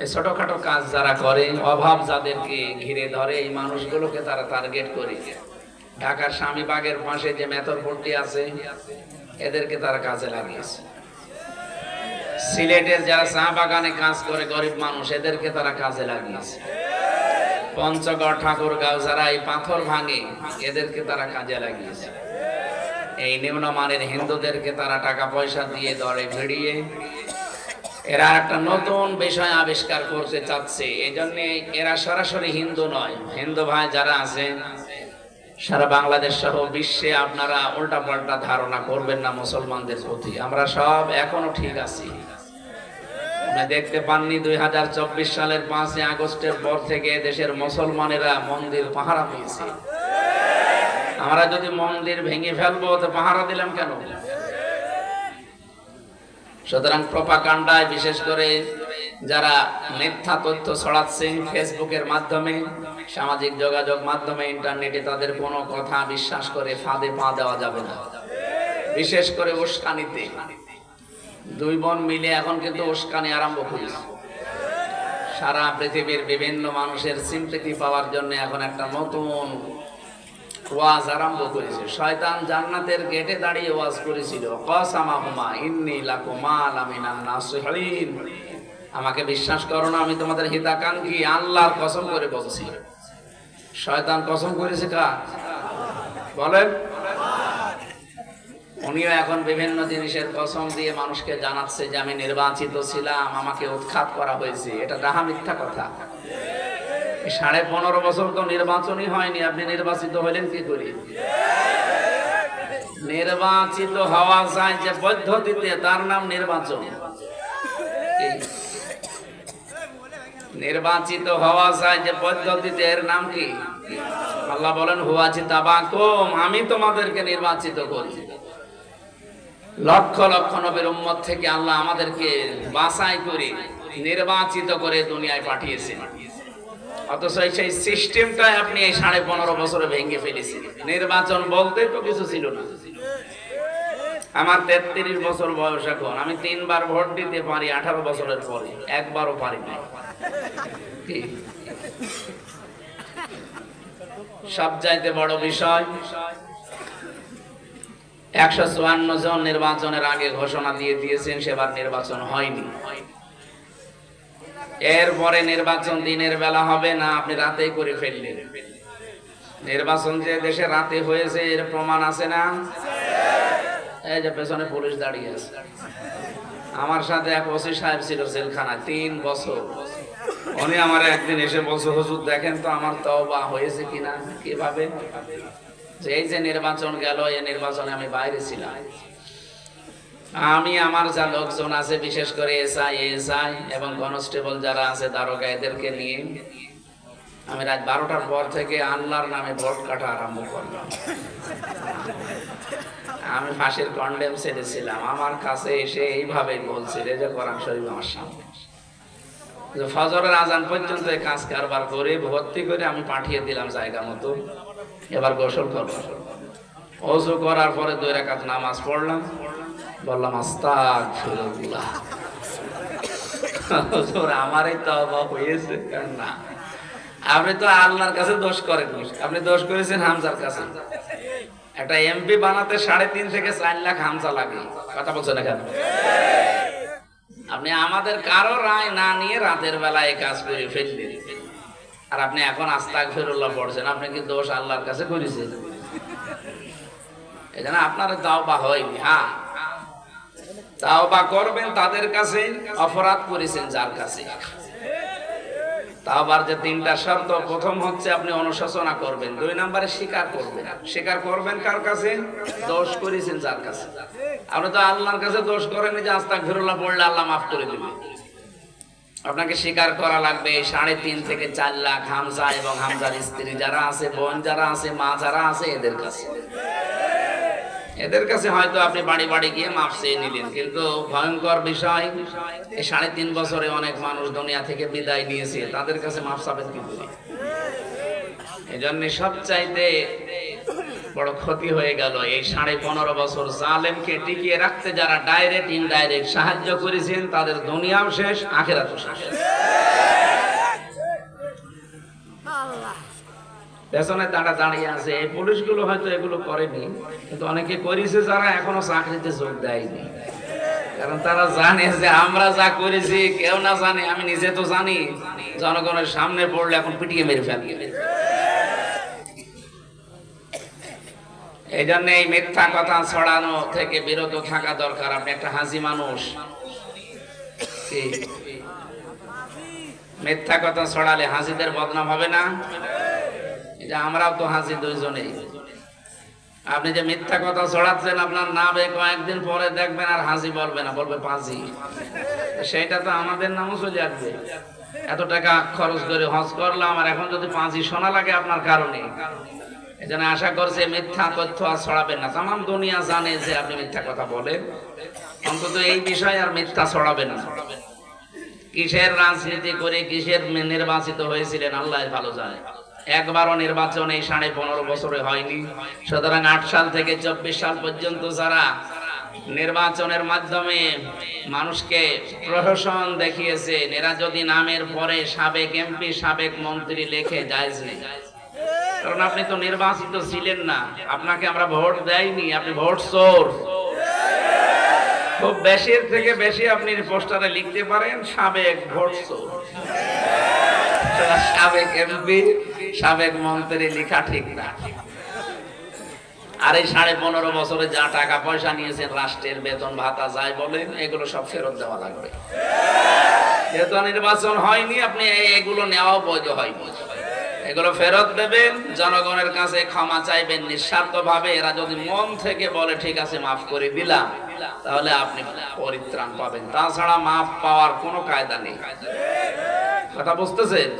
এই ছোটখাটো কাজ যারা করে, অভাব যাদেরকে ঘিরে ধরে, এই মানুষগুলোকে তারা টার্গেট করে। ঢাকার স্বামীবাগের পাশে যে মেথরপট্টি আছে, এদেরকে তারা কাজে লাগিয়েছে। সিলেটের যারা চা বাগানে কাজ করে গরিব মানুষ, এদেরকে তারা কাজে লাগিয়েছে। পঞ্চগড় ঠাকুরগাঁও যারা এই পাথর ভাঙে, এদেরকে তারা কাজে লাগিয়েছে। এই নিম্নমানের হিন্দুদেরকে তারা টাকা পয়সা দিয়ে ধরে ভিড়িয়ে এরা একটা নতুন বিষয় আবিষ্কার করতে চাচ্ছে। এই জন্য এরা সরাসরি হিন্দু নয়। হিন্দু ভাই যারা আছেন সারা বাংলাদেশ সহ বিশ্বে, আপনারা উল্টাপাল্টা ধারণা করবেন না মুসলমানদের প্রতি। আমরা সব এখনো ঠিক আছি। আপনি দেখতে পাননি 2024 সালের 5 আগস্টের পর থেকে দেশের মুসলমানেরা মন্দির পাহারা দিয়েছে। আমরা যদি মন্দির ভেঙে ফেলবো তো পাহারা দিলাম কেন? সুতরাং প্রপাগান্ডায় বিশেষ করে যারা মিথ্যা তথ্য ছড়াচ্ছে ফেসবুকের মাধ্যমে, সামাজিক যোগাযোগ মাধ্যমে, ইন্টারনেটে, তাদের কোনো কথা বিশ্বাস করে ফাঁদে পা দেওয়া যাবে না। বিশেষ করে উস্কানিতে দুই বোন মিলে এখন কিন্তু উস্কানি আরম্ভ করেছে। সারা পৃথিবীর বিভিন্ন মানুষের সিম্পথি পাওয়ার জন্য এখন একটা নতুন ওয়াজ আরম্ভ করেছে। শয়তান জান্নাতের গেটে দাঁড়িয়ে ওয়াজ করেছিল, কসামাহুমা ইন্নী লাকুমা লামিনান নাসিহিন, আমাকে বিশ্বাস করো না, আমি তোমাদের হিতাকাঙ্ক্ষী। আল্লাহর কসম করে বলছি। শয়তান কসম করেছে কার? বলেন। উনিও এখন বিভিন্ন জিনিসের কসম দিয়ে মানুষকে জানাচ্ছে যে আমি নির্বাচিত ছিলাম, আমাকে উৎখাত করা হয়েছে। এটা ডাহা মিথ্যা কথা। 15.5 বছর তো নির্বাচনই হয়নি, আপনি নির্বাচিত হলেন কি করে? নির্বাচিত হওয়া যায় যে পদ্ধতিতে, তার নাম নির্বাচন। নির্বাচিত হওয়া যায় যে পদ্ধতিতে, এর নাম কি? আল্লাহ বলেন হুয়াজি তাবাকুম, আমি তোমাদেরকে নির্বাচিত করি। লক্ষ লক্ষ নবীর উম্মত থেকে আল্লাহ আমাদেরকে বাছাই করে নির্বাচিত করে দুনিয়ায় পাঠিয়েছেন। অথচ সেই সিস্টেমটা আপনি এই 15.5 বছরে ভেঙে ফেলেছেন। নির্বাচন বলতে তো কিছু ছিল না। আমার 33 বছর বয়স এখন, আমি 3 বার ভোট দিতে পারি 18 বছরের পরে, একবারও পারি না। সবচাইতে বড় বিষয়, 154 জন নির্বাচনের আগে ঘোষণা দিয়ে দিয়েছেন সেবার নির্বাচন হয়নি। এরপরে নির্বাচন দিনের বেলা হবে না, আপনি রাতেই করে ফেললেন। নির্বাচন যে দেশে রাতে হয়েছে এর প্রমাণ আছে না? এই যে পেছনে পুলিশ দাঁড়িয়ে আছে, আমার সাথে এক ওসি সাহেব ছিল জেলখানায় 3 বছর। উনি আমার একদিন এসে বলছে, হুজুর দেখেন তো আমার তওবা হয়েছে কিনা। কিভাবে? যে এই যে নির্বাচন গেল, এই নির্বাচনে আমি বাইরে ছিলাম। আমি আমার যা লোকজন আছে, বিশেষ করে এসআই এবং কনস্টেবল যারা আছে, দারোগা, এদেরকে নিয়ে আমি রাত 12টার পর থেকে আল্লাহর নামে ভোট কাটা আরম্ভ করলাম। আমি ফাঁসির কন্ডেম ছেড়েছিলাম। আমার কাছে এসে এইভাবে বলছে, রেজা কোরআন শরীফ আমার সামনে, যে ফজরের আজান পর্যন্ত এই কাজ কারবার করে ভর্তি করে আমি পাঠিয়ে দিলাম জায়গা মতো। এবার গোসল করব। ওযু করার পরে 2 রাকাত নামাজ পড়লাম, বললাম আস্তাগফিরুল্লাহ। হুজুর আমারই তওবা হয়েছে না। আপনি তো আল্লাহর কাছে দোষ করেননি, আপনি দোষ করেছেন হামজার কাছে। একটা এমপি বানাতে 3.5 থেকে 4 লাখ হামজা লাগে। কথা বলছেন না কেন? আপনি আমাদের কারো রায় না নিয়ে রাতের বেলা এই কাজ করে ফেললেন, আর আপনি এখন আস্তাগফিরুল্লাহ পড়ছেন। আপনি কি দোষ আল্লাহর কাছে করেছেন? এই জন্য আপনার তাওবা হয়নি। হ্যাঁ, তাওবা করবেন তাদের কাছে, অপরাধ করেছেন যার কাছে। তাওবার যে 3টা শর্ত, প্রথম হচ্ছে আপনি অনুশোচনা করবেন, 2 নম্বরে স্বীকার করবেন। স্বীকার করবেন কার কাছে? দোষ করেছেন যার কাছে। আপনি তো আল্লাহর কাছে দোষ করেন যে আস্তাগফিরুল্লাহ পড়লে আল্লাহ মাফ করে দিবে। আপনাকে স্বীকার করা লাগবে 3.5 থেকে 4 লাখ হামজা এবং হামজার স্ত্রী যারা আছে, বোন যারা আছে, মা যারা আছে, এদের কাছে। এদের কাছে হয়তো আপনি বাড়ি বাড়ি গিয়ে মাফ চেয়ে নিলেন, কিন্তু ভয়ঙ্কর বিষয়, এই 3.5 বছরে অনেক মানুষ দুনিয়া থেকে বিদায় নিয়েছে, তাদের কাছে মাফ চাবেন কি করে? এই জন্য সবচাইতে বড় ক্ষতি হয়ে গেল এই 15.5 বছর জালেমকে টিকিয়ে রাখতে যারা ডাইরেক্ট ইনডাইরেক্ট সাহায্য করেছেন, তাদের দুনিয়াও শেষ, আখিরাতও শেষ। পেছনে দাঁড়িয়ে আছে। এই পুলিশগুলো হয়তো এগুলো করেনি, কিন্তু অনেকে করেছে যারা এখনো চাকরিতে যোগ দেয়নি। কারণ তারা জানে যে আমরা যা করেছি কেউ না জানে, আমি নিজে তো জানি, জনগণের সামনে পড়লে এখন পিটিয়ে মেরে ফেলবে। এই জন্য এই মিথ্যা কথা ছড়ানো থেকে বিরত থাকা দরকার। আপনি একটা হাজি মানুষ, মিথ্যা কথা ছড়ালে হাজিদের বদনাম হবে না? এটা আমরাও তো হাজি দুইজনেই। আপনি যে মিথ্যা কথা ছড়াচ্ছেন, আপনার নামে কয়েকদিন পরে দেখবেন আর হাজি বলবে না, বলবে পাজি। সেটা তো আমাদের নামও চলে আসবে। এত টাকা খরচ করে হজ করলাম, আর এখন যদি পাজি শোনা লাগে আপনার কারণে। এজন্য আশা করছে মিথ্যা তথ্য আর ছড়াবেন না। তামাম দুনিয়া জানে যে আপনি মিথ্যা কথা বলেন, অন্তত এই বিষয়ে আর মিথ্যা ছড়াবেন না। কিসের রাজনীতি করে কিসের নির্বাচিত হয়েছিলেন আল্লাহ ভালো জানে। একবারও নির্বাচন এই 15.5 বছরে হয়নি। সুতরাং 8 সাল থেকে 24 সাল পর্যন্ত যারা নির্বাচনের মাধ্যমে মানুষকে প্রহসন দেখিয়েছে, এরা যদি নামের পরে সাবেক এমপি সাবেক মন্ত্রী লেখে জায়েজ নেই। কারণ আপনি তো নির্বাচিত ছিলেন না, আপনাকে আমরা ভোট দেয়নি, আপনি ভোট চোর। খুব বেশির থেকে বেশি আপনি পোস্টারে লিখতে পারেন সাবেক ভোট চোর। সাবেক এমপি সাবেক মন্ত্রী লেখা ঠিক না। আর এই 15.5 বছরে যা টাকা পয়সা নিয়েছেন, রাষ্ট্রের বেতন ভাতা যাই বলেন, এগুলো সব ফেরত দেওয়া লাগবে। যেহেতু নির্বাচন হয়নি, আপনি এগুলো নেওয়াও বৈধ হয়নি। এগুলো ফেরত দেবেন, জনগণের কাছে ক্ষমা চাইবেন নিঃস্বার্থ ভাবে। এরা যদি মন থেকে বলে ঠিক আছে মাফ করে দিলাম, তাহলে আপনি পরিত্রাণ পাবেন। তাছাড়া মাফ পাওয়ার কোনো কায়দা নেই। কথা বুঝতেছেন?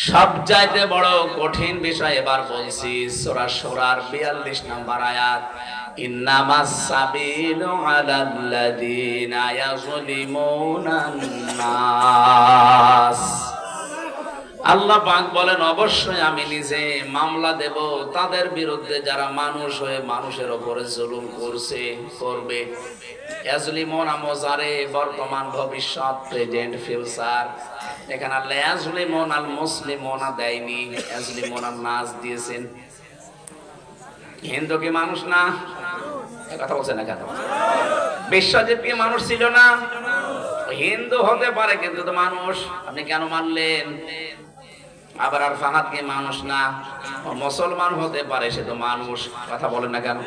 সবচাইতে বড় কঠিন বিষয় এবার বলছি, সূরা শুরার 42 নম্বর আয়াত, ইন্নামাস সাবিলু আলাল্লাযীনা ইয়াযলিমুনান নাস। আল্লাহ পাক বলেন, অবশ্যই আমি নিজে মামলা দেব তাদের বিরুদ্ধে যারা মানুষ হয়ে মানুষের উপরে জুলুম করছে, করবে। ইয়াজলিমুনা মুজারে, বর্তমান ভবিষ্যৎ, প্রেজেন্ট ফিউচার। এখানে আল্লাহ ইয়াজলিমুনাল মুসলিমুনা দেয়নি, ইয়াজলিমুনান নাস দিয়েছেন। হিন্দু কি মানুষ না? এই কথা বলছেন না কেন? বিশ্বজিৎ কি মানুষ ছিল না? হিন্দু হতে পারে কিন্তু তো মানুষ। আপনি কেন মানলেন? আবার আর ফাহাদ কি মানুষ না? মুসলমান হতে পারে, সে তো মানুষ। কথা বলেন না কেন?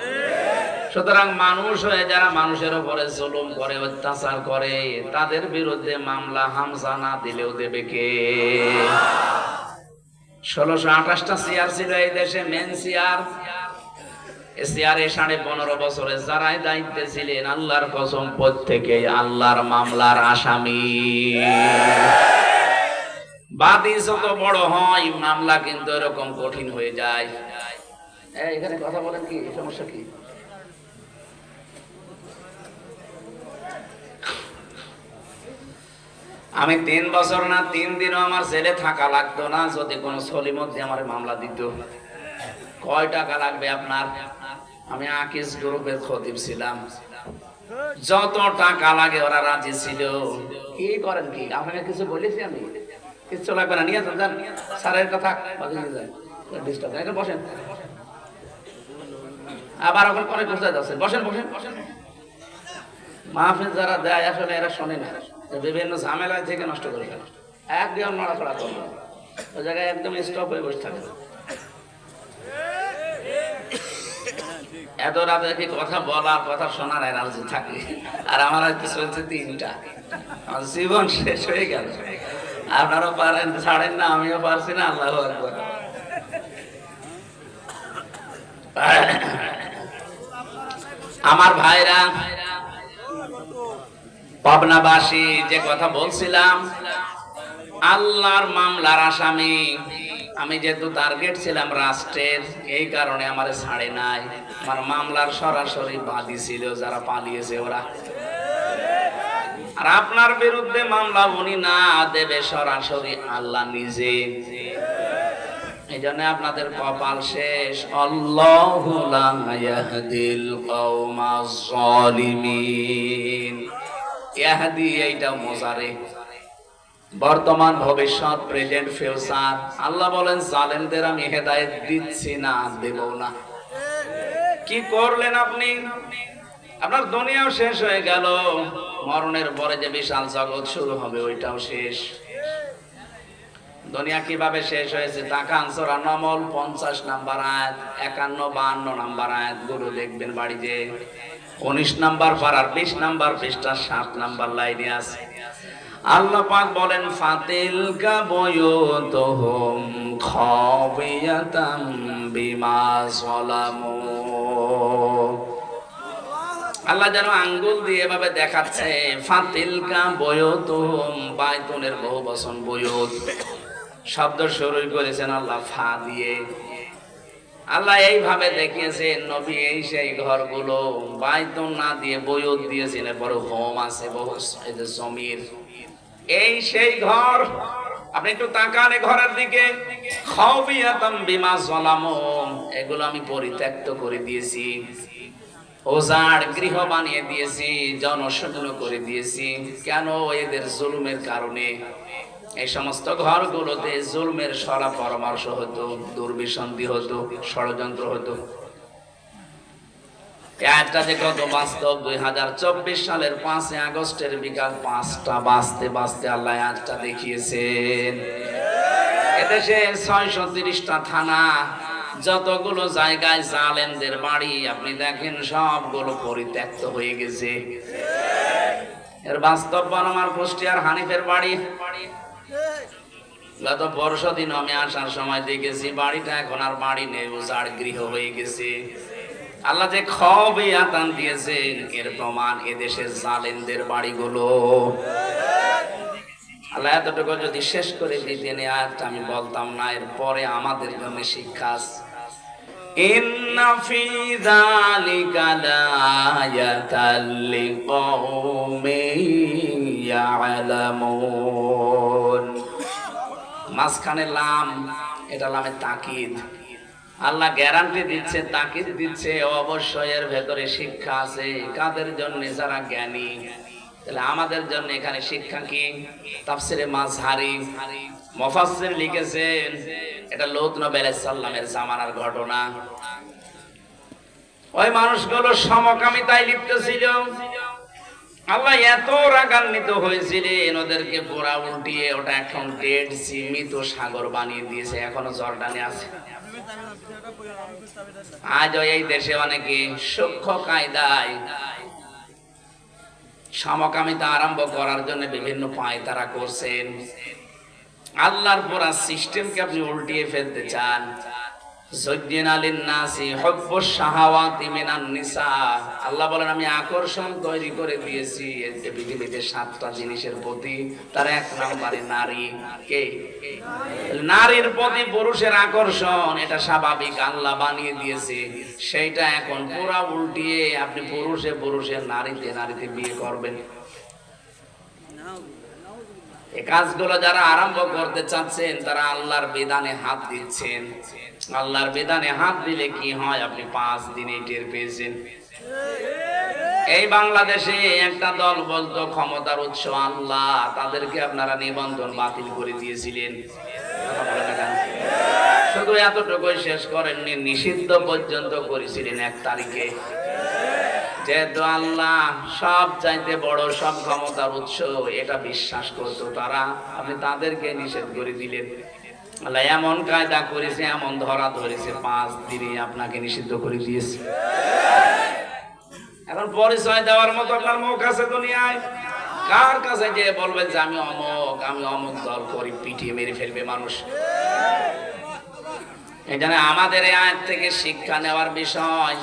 সুতরাং মানুষ হয়ে যারা মানুষের উপরে জুলুম করে, অত্যাচার করে, তাদের বিরুদ্ধে মামলা হামজা না দিলেও দেবে কে? 1628টা চেয়ার ছিল এই দেশে, মেন চেয়ার। চেয়ারে 15.5 বছরে যারাই দায়িত্বে ছিলেন, আল্লাহর কসম প্রত্যেকেই আল্লাহর মামলার আসামি। বাদী যত বড় হয়, মামলা কিন্তু এরকম কঠিন হয়ে যায়। এখানে কথা বলেন, কি সমস্যা কি? আমি 3 বছর না 3 দিনও আমার জেলে থাকা লাগতো না যদি কোনো সলিমদ্দি আমার মামলা দিত। কয় টাকা লাগবে আপনার? আমি আকিস গ্রুপের খতিব ছিলাম, যত টাকা লাগে ওরা রাজি ছিল। কি করেন কি? আপনাকে কিছু বলেছি আমি? কিচ্ছু লাগবে না, নিয়ে যান। স্যারের কথা ডিস্টার্ব এখন বসেন। আবার ওখানে পরে কোথায় যাচ্ছেন? বসেন বসেন বসেন। মাহফিল যারা দেয় আসলে এরা শোনে না, বিভিন্ন ঝামেলায় থেকে নষ্ট করে ফেলে। একদম নড়াচড়া করবে, ওই জায়গায় একদম স্টপ হয়ে বসে থাকে। এত রাতে কি কথা বলার, কথা শোনার এনার্জি থাকে? আর আমার আজকে চলছে 3টা, আমার জীবন শেষ হয়ে গেল। আপনারাও পারেন, ছাড়েন না, আমিও পারছি না। আল্লাহু আকবার। আমার ভাইরা, পাবনাবাসী, যে কথা বলছিলাম, আল্লাহর মামলার আসামি আমি। যেহেতু টার্গেট ছিলাম রাষ্ট্রের, এই কারণে আমার ছাড়ে নাই। আমার মামলার সরাসরি বাদী ছিল যারা পালিয়েছে ওরা। আর আপনার বিরুদ্ধে মামলা উনি না দেবে, সরাসরি আল্লাহ নিজে। এই জন্য আপনাদের কপাল শেষ। আল্লাহু লা ইয়াহদিল কওমাজ জালিমিন। ইয়াহদি এইটা মুজারে, বর্তমান, ভবিষ্যৎ, প্রেজেন্ট, ফিউচার। আল্লাহ বলেন জালেমদের আমি হেদায়েত দিচ্ছি না, দেব না। কি করলেন আপনি? আপনার দুনিয়াও শেষ হয়ে গেল, মরণের পরে যে বিশাল জগৎ শুরু হবে ওইটাও শেষ। দুনিয়া কিভাবে শেষ হয়েছে? তাকান সূরা নমল 50 নাম্বার আয়াত, 51, 52 নাম্বার আয়াত গুলো দেখবেন বাড়িতে। 19 নাম্বার পারার 20 নাম্বার পৃষ্ঠা 7 নাম্বার লাইনে আছে। আল্লাহ পাক বলেন ফাতিলকা বুয়ুতুহুম খাবিয়াতাম বিমা যালামু। আল্লাহ যেন আঙ্গুল দিয়ে এভাবে দেখাচ্ছে, ফাতিলকা বুয়ুতুহুম, বাইতুনের বহু বচন বুয়ুত, শব্দ শুরু করেছেন আল্লাহ ফা দিয়ে। আল্লাহ এইভাবে দেখিয়েছেন নবী এই সেই ঘরগুলো, বাইতুন না দিয়ে বুয়ুত দিয়েছেন, বড় হোম আছে বহু, এই যে জমির, এই সেই ঘর। আপনি একটু তাকান এই ঘরের দিকে, খাবিয়াতাম বিমা যালামু, এগুলো আমি পরিত্যক্ত করে দিয়েছি, ওজাড় গৃহ বানিয়ে দিয়েছি, জনশূন্য করে দিয়েছি। কেন? এদের জুলুমের কারণে। এই সমস্ত ঘরগুলোতে জুলুমের সরা পরামর্শ হতো, দুর্বিসন্ধি হতো, ষড়যন্ত্র হতো। একটা যে কত বাস্তব। 2024 সালের 5 আগস্টের বিকাল 5টা বাজতে আল্লাহ আজটা দেখিয়েছেন। এদেশে 630টা থানা, যতগুলো জায়গায় জালেমদের বাড়ি আপনি দেখেন সবগুলো পরিত্যক্ত হয়ে গেছে। এর বাস্তব আমার কুষ্টিয়ার হানিফের বাড়ি। গত পরশুদিন আমি আসার সময় দেখেছি বাড়িটা এখন আর বাড়ি নেই, উজাড় গৃহ হয়ে গেছে। আল্লাহ যে খাবিয়াতান দিয়েছেন এর প্রমাণ এদেশের জালেমদের বাড়িগুলো। আল্লাহ এতটুকু যদি শেষ করে দিতেন আয়াতটা আমি বলতাম না, এরপরে আমাদের জন্য শিক্ষা। ইন্না ফি যালিকা লায়াতাল লিকাউমিন ইয়ালামুন। মাঝখানে লাম, এটা লামে তাকিদ। আল্লাহ গ্যারান্টি দিচ্ছে, তাকিদ দিচ্ছে, অবশ্যই এর ভেতরে শিক্ষা আছে। কাদের জন্য? যারা জ্ঞানী। তাহলে আমাদের জন্য এখানে শিক্ষা কি? তাফসিরে মাযহারি মুফাসসির লিখেছেন এটা লূত নবী আলাইহিস সালামের জামানার ঘটনা। ওই মানুষগুলো সমকামিতায় লিপ্ত ছিল। আল্লাহ এত রাগান্বিত হয়েছিলেন ওদেরকে পুরা উল্টিয়ে ওটা এখন ডেড সি, মৃত সাগর বানিয়ে দিয়েছে, এখনো জর্ডানে আছে। আজ এই দেশে অনেকে সূক্ষ্ম কায়দায় সমকামিতা আরম্ভ করার জন্য বিভিন্ন পায়তারা করছেন। আল্লাহর পুরা সিস্টেমকে আপনি উল্টিয়ে ফেলতে চান। আল্লাহ বলেন আমি আকর্ষণ তৈরি করে দিয়েছি পৃথিবীতে 7টা জিনিসের প্রতি। তার 1 নম্বরে নারী। কে? নারীর প্রতি পুরুষের আকর্ষণ, এটা স্বাভাবিক, আল্লাহ বানিয়ে দিয়েছে। সেইটা এখন পুরা উল্টিয়ে আপনি পুরুষে নারীতে বিয়ে করবেন। এই কাজগুলো যারা আরম্ভ করতে চাচ্ছেন তারা আল্লাহর বিধানে হাত দিচ্ছেন। আল্লাহর বিধানে হাত দিলে কি হয় আপনি 5 দিনে টের পেয়েছেন। এই বাংলাদেশে একটা দল বলতো ক্ষমতার উৎস আল্লাহ, তাদেরকে আপনারা নিবন্ধন বাতিল করে দিয়েছিলেন। শুধু এতটুকু শেষ করেননি, নিষিদ্ধ পর্যন্ত করেছিলেন 1 তারিখে। যেহেতু আল্লাহ সব চাইতে বড়, সব ক্ষমতার উৎস, এটা বিশ্বাস করতো তারা, আপনি তাদেরকে নিষেধ করে দিলেন। আল্লাহ এমন কায়দা করেছে, এমন ধরা ধরেছে, 5 দিনে আপনাকে নিষিদ্ধ করে দিয়েছে। এখন পরিচয় দেওয়ার মতো আপনার মুখ আছে দুনিয়ায়? কার কাছে যে বলবেন যে আমি অমুক দল করি, পিটিয়ে মেরে ফেলবে মানুষ। এই জন্য আমাদের এই আয়াত থেকে শিক্ষা নেওয়ার বিষয়,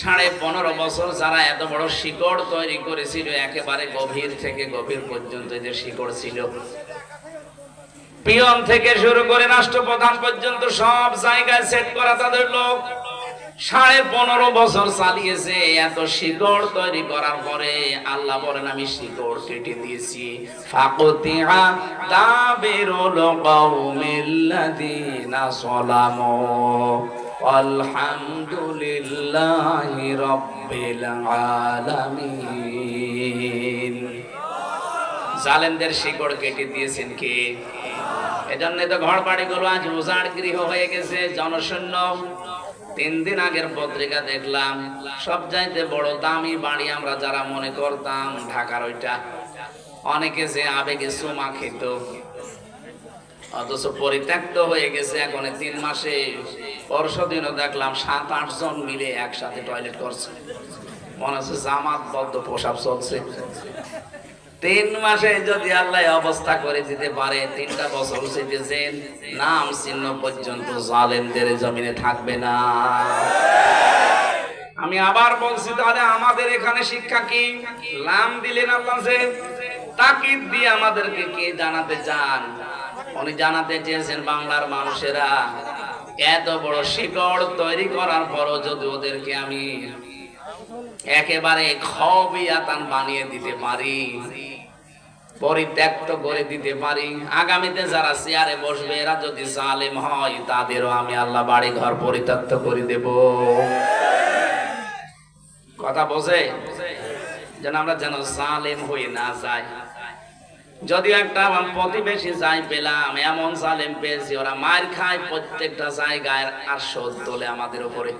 15.5 বছর যারা এত বড় শিকড় তৈরি করেছিল, একেবারে গভীর থেকে গভীর পর্যন্ত যে শিকড় ছিল, পিয়ন থেকে শুরু করে রাষ্ট্রপ্রধান পর্যন্ত সব জায়গায় সেট করা তাদের লোক 15.5 বছর চালিয়েছে। এত শিকড় তৈরি করার পরে আল্লাহ বলেন আমি শিকড় কেটে দিয়েছি। ফাকুতিআ দাবিরুল কওমিল্লাযিনা যালামু আলহামদুলিল্লাহি রাব্বিল আলামিন। জালেমদের শিকড় কেটে দিয়েছেন কে? এজন্য তো ঘর বাড়িগুলো আজ উজাড় গৃহ হয়ে গেছে, জনশূন্য। 3 দিন আগের পত্রিকা দেখলাম, সবচাইতে বড় দামি বাড়ি আমরা যারা মনে করতাম ঢাকার ওইটা, অনেকে যে আবেগে চুমা খেত, অথচ পরিত্যক্ত হয়ে গেছে। এখন 3 মাসে পরশুদিনও দেখলাম 7-8 জন মিলে একসাথে টয়লেট করছে, মনে হচ্ছে জামাতবদ্ধ প্রসাব চলছে। 3 মাসে যদি আল্লাহ অবস্থা করে দিতে পারে, 3টা বছর চেয়েছেন, নাম চিহ্ন পর্যন্ত জালেমদের জমিনে থাকবে না। আমি আবার বলছি, তাহলে আমাদের এখানে শিক্ষা কি? লাম দিলেন আল্লাহ, যে তাকিদ দিয়ে আমাদেরকে কে জানাতে চান? উনি জানাতে চেয়েছেন বাংলার মানুষেরা এত বড় শিকড় তৈরি করার পরও যদি ওদেরকে আমি একেবারে খবিয়াতান বানিয়ে দিতে পারি, পরিত্যক্ত করে দিতে পারি, আগামীতে যারা চেয়ারে বসবে এরা যদি জালেম হয়, তাদেরও আমি আল্লাহ বাড়ি ঘর পরিত্যক্ত করে দেব। কথা বোঝে? যেন আমরা যেন জালেম হয়ে না যাই। যদিও একটা প্রতিবেশী যাই পেলাম, এমন জালেম পেয়েছি, ওরা মার খায় প্রত্যেকটা জায়গায়, আর শোধ তোলে আমাদের উপরে।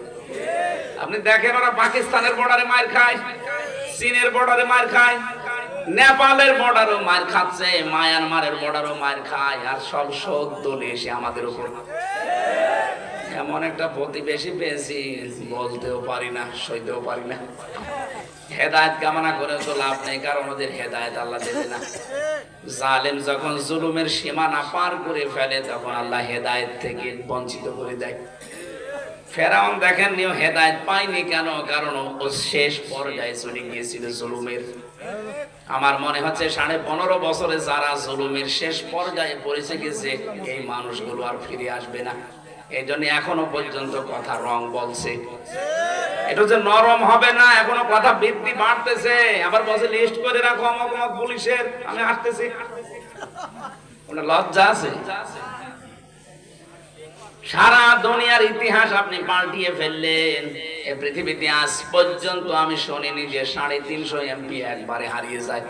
আপনি দেখেন, ওরা পাকিস্তানের বর্ডারে মার খায়, চীনের বর্ডারে মার খায়, নেপালের বর্ডারও মার খাচ্ছে, মায়ানমারের বর্ডারও মার খায়, আর সব শোধ তোলে এসে আমাদের উপর। এমন একটা প্রতিবেশী পেয়েছি, বলতেও পারি না, সইতেও পারি না। হেদায়েত কামনা করে তো লাভ নেই, কারণ ওদের হেদায়েত আল্লাহ দেবে না। জালেম যখন জুলুমের সীমানা পার করে ফেলে, তখন আল্লাহ হেদায়েত থেকে বঞ্চিত করে দেয়। ফেরাউন দেখেন নিও হেদায়েত পায়নি কেন? কারণ ও শেষ পর্যায়ে চলে গিয়েছিল জুলুমের। আমার মনে হচ্ছে 15.5 বছরে যারা জুলুমের শেষ পর্যায়ে পৌঁছে গেছে, এই মানুষগুলো আর ফিরে আসবে না। এই জন্য এখনো পর্যন্ত কথা রং বলছে, এটা যে নরম হবে না, এখনো কথা বৃদ্ধি বাড়তেছে। আবার বসে লিস্ট করে রাখো অমুক অমুক পুলিশের, আমি আসতেছি। ওটা লজ্জা আছে? সারা দুনিয়ার ইতিহাস আপনি পাল্টিয়ে ফেললেন। এই পৃথিবীতে আজ পর্যন্ত আমি শুনিনি যে 350 এমপি একবারে হারিয়ে যায়।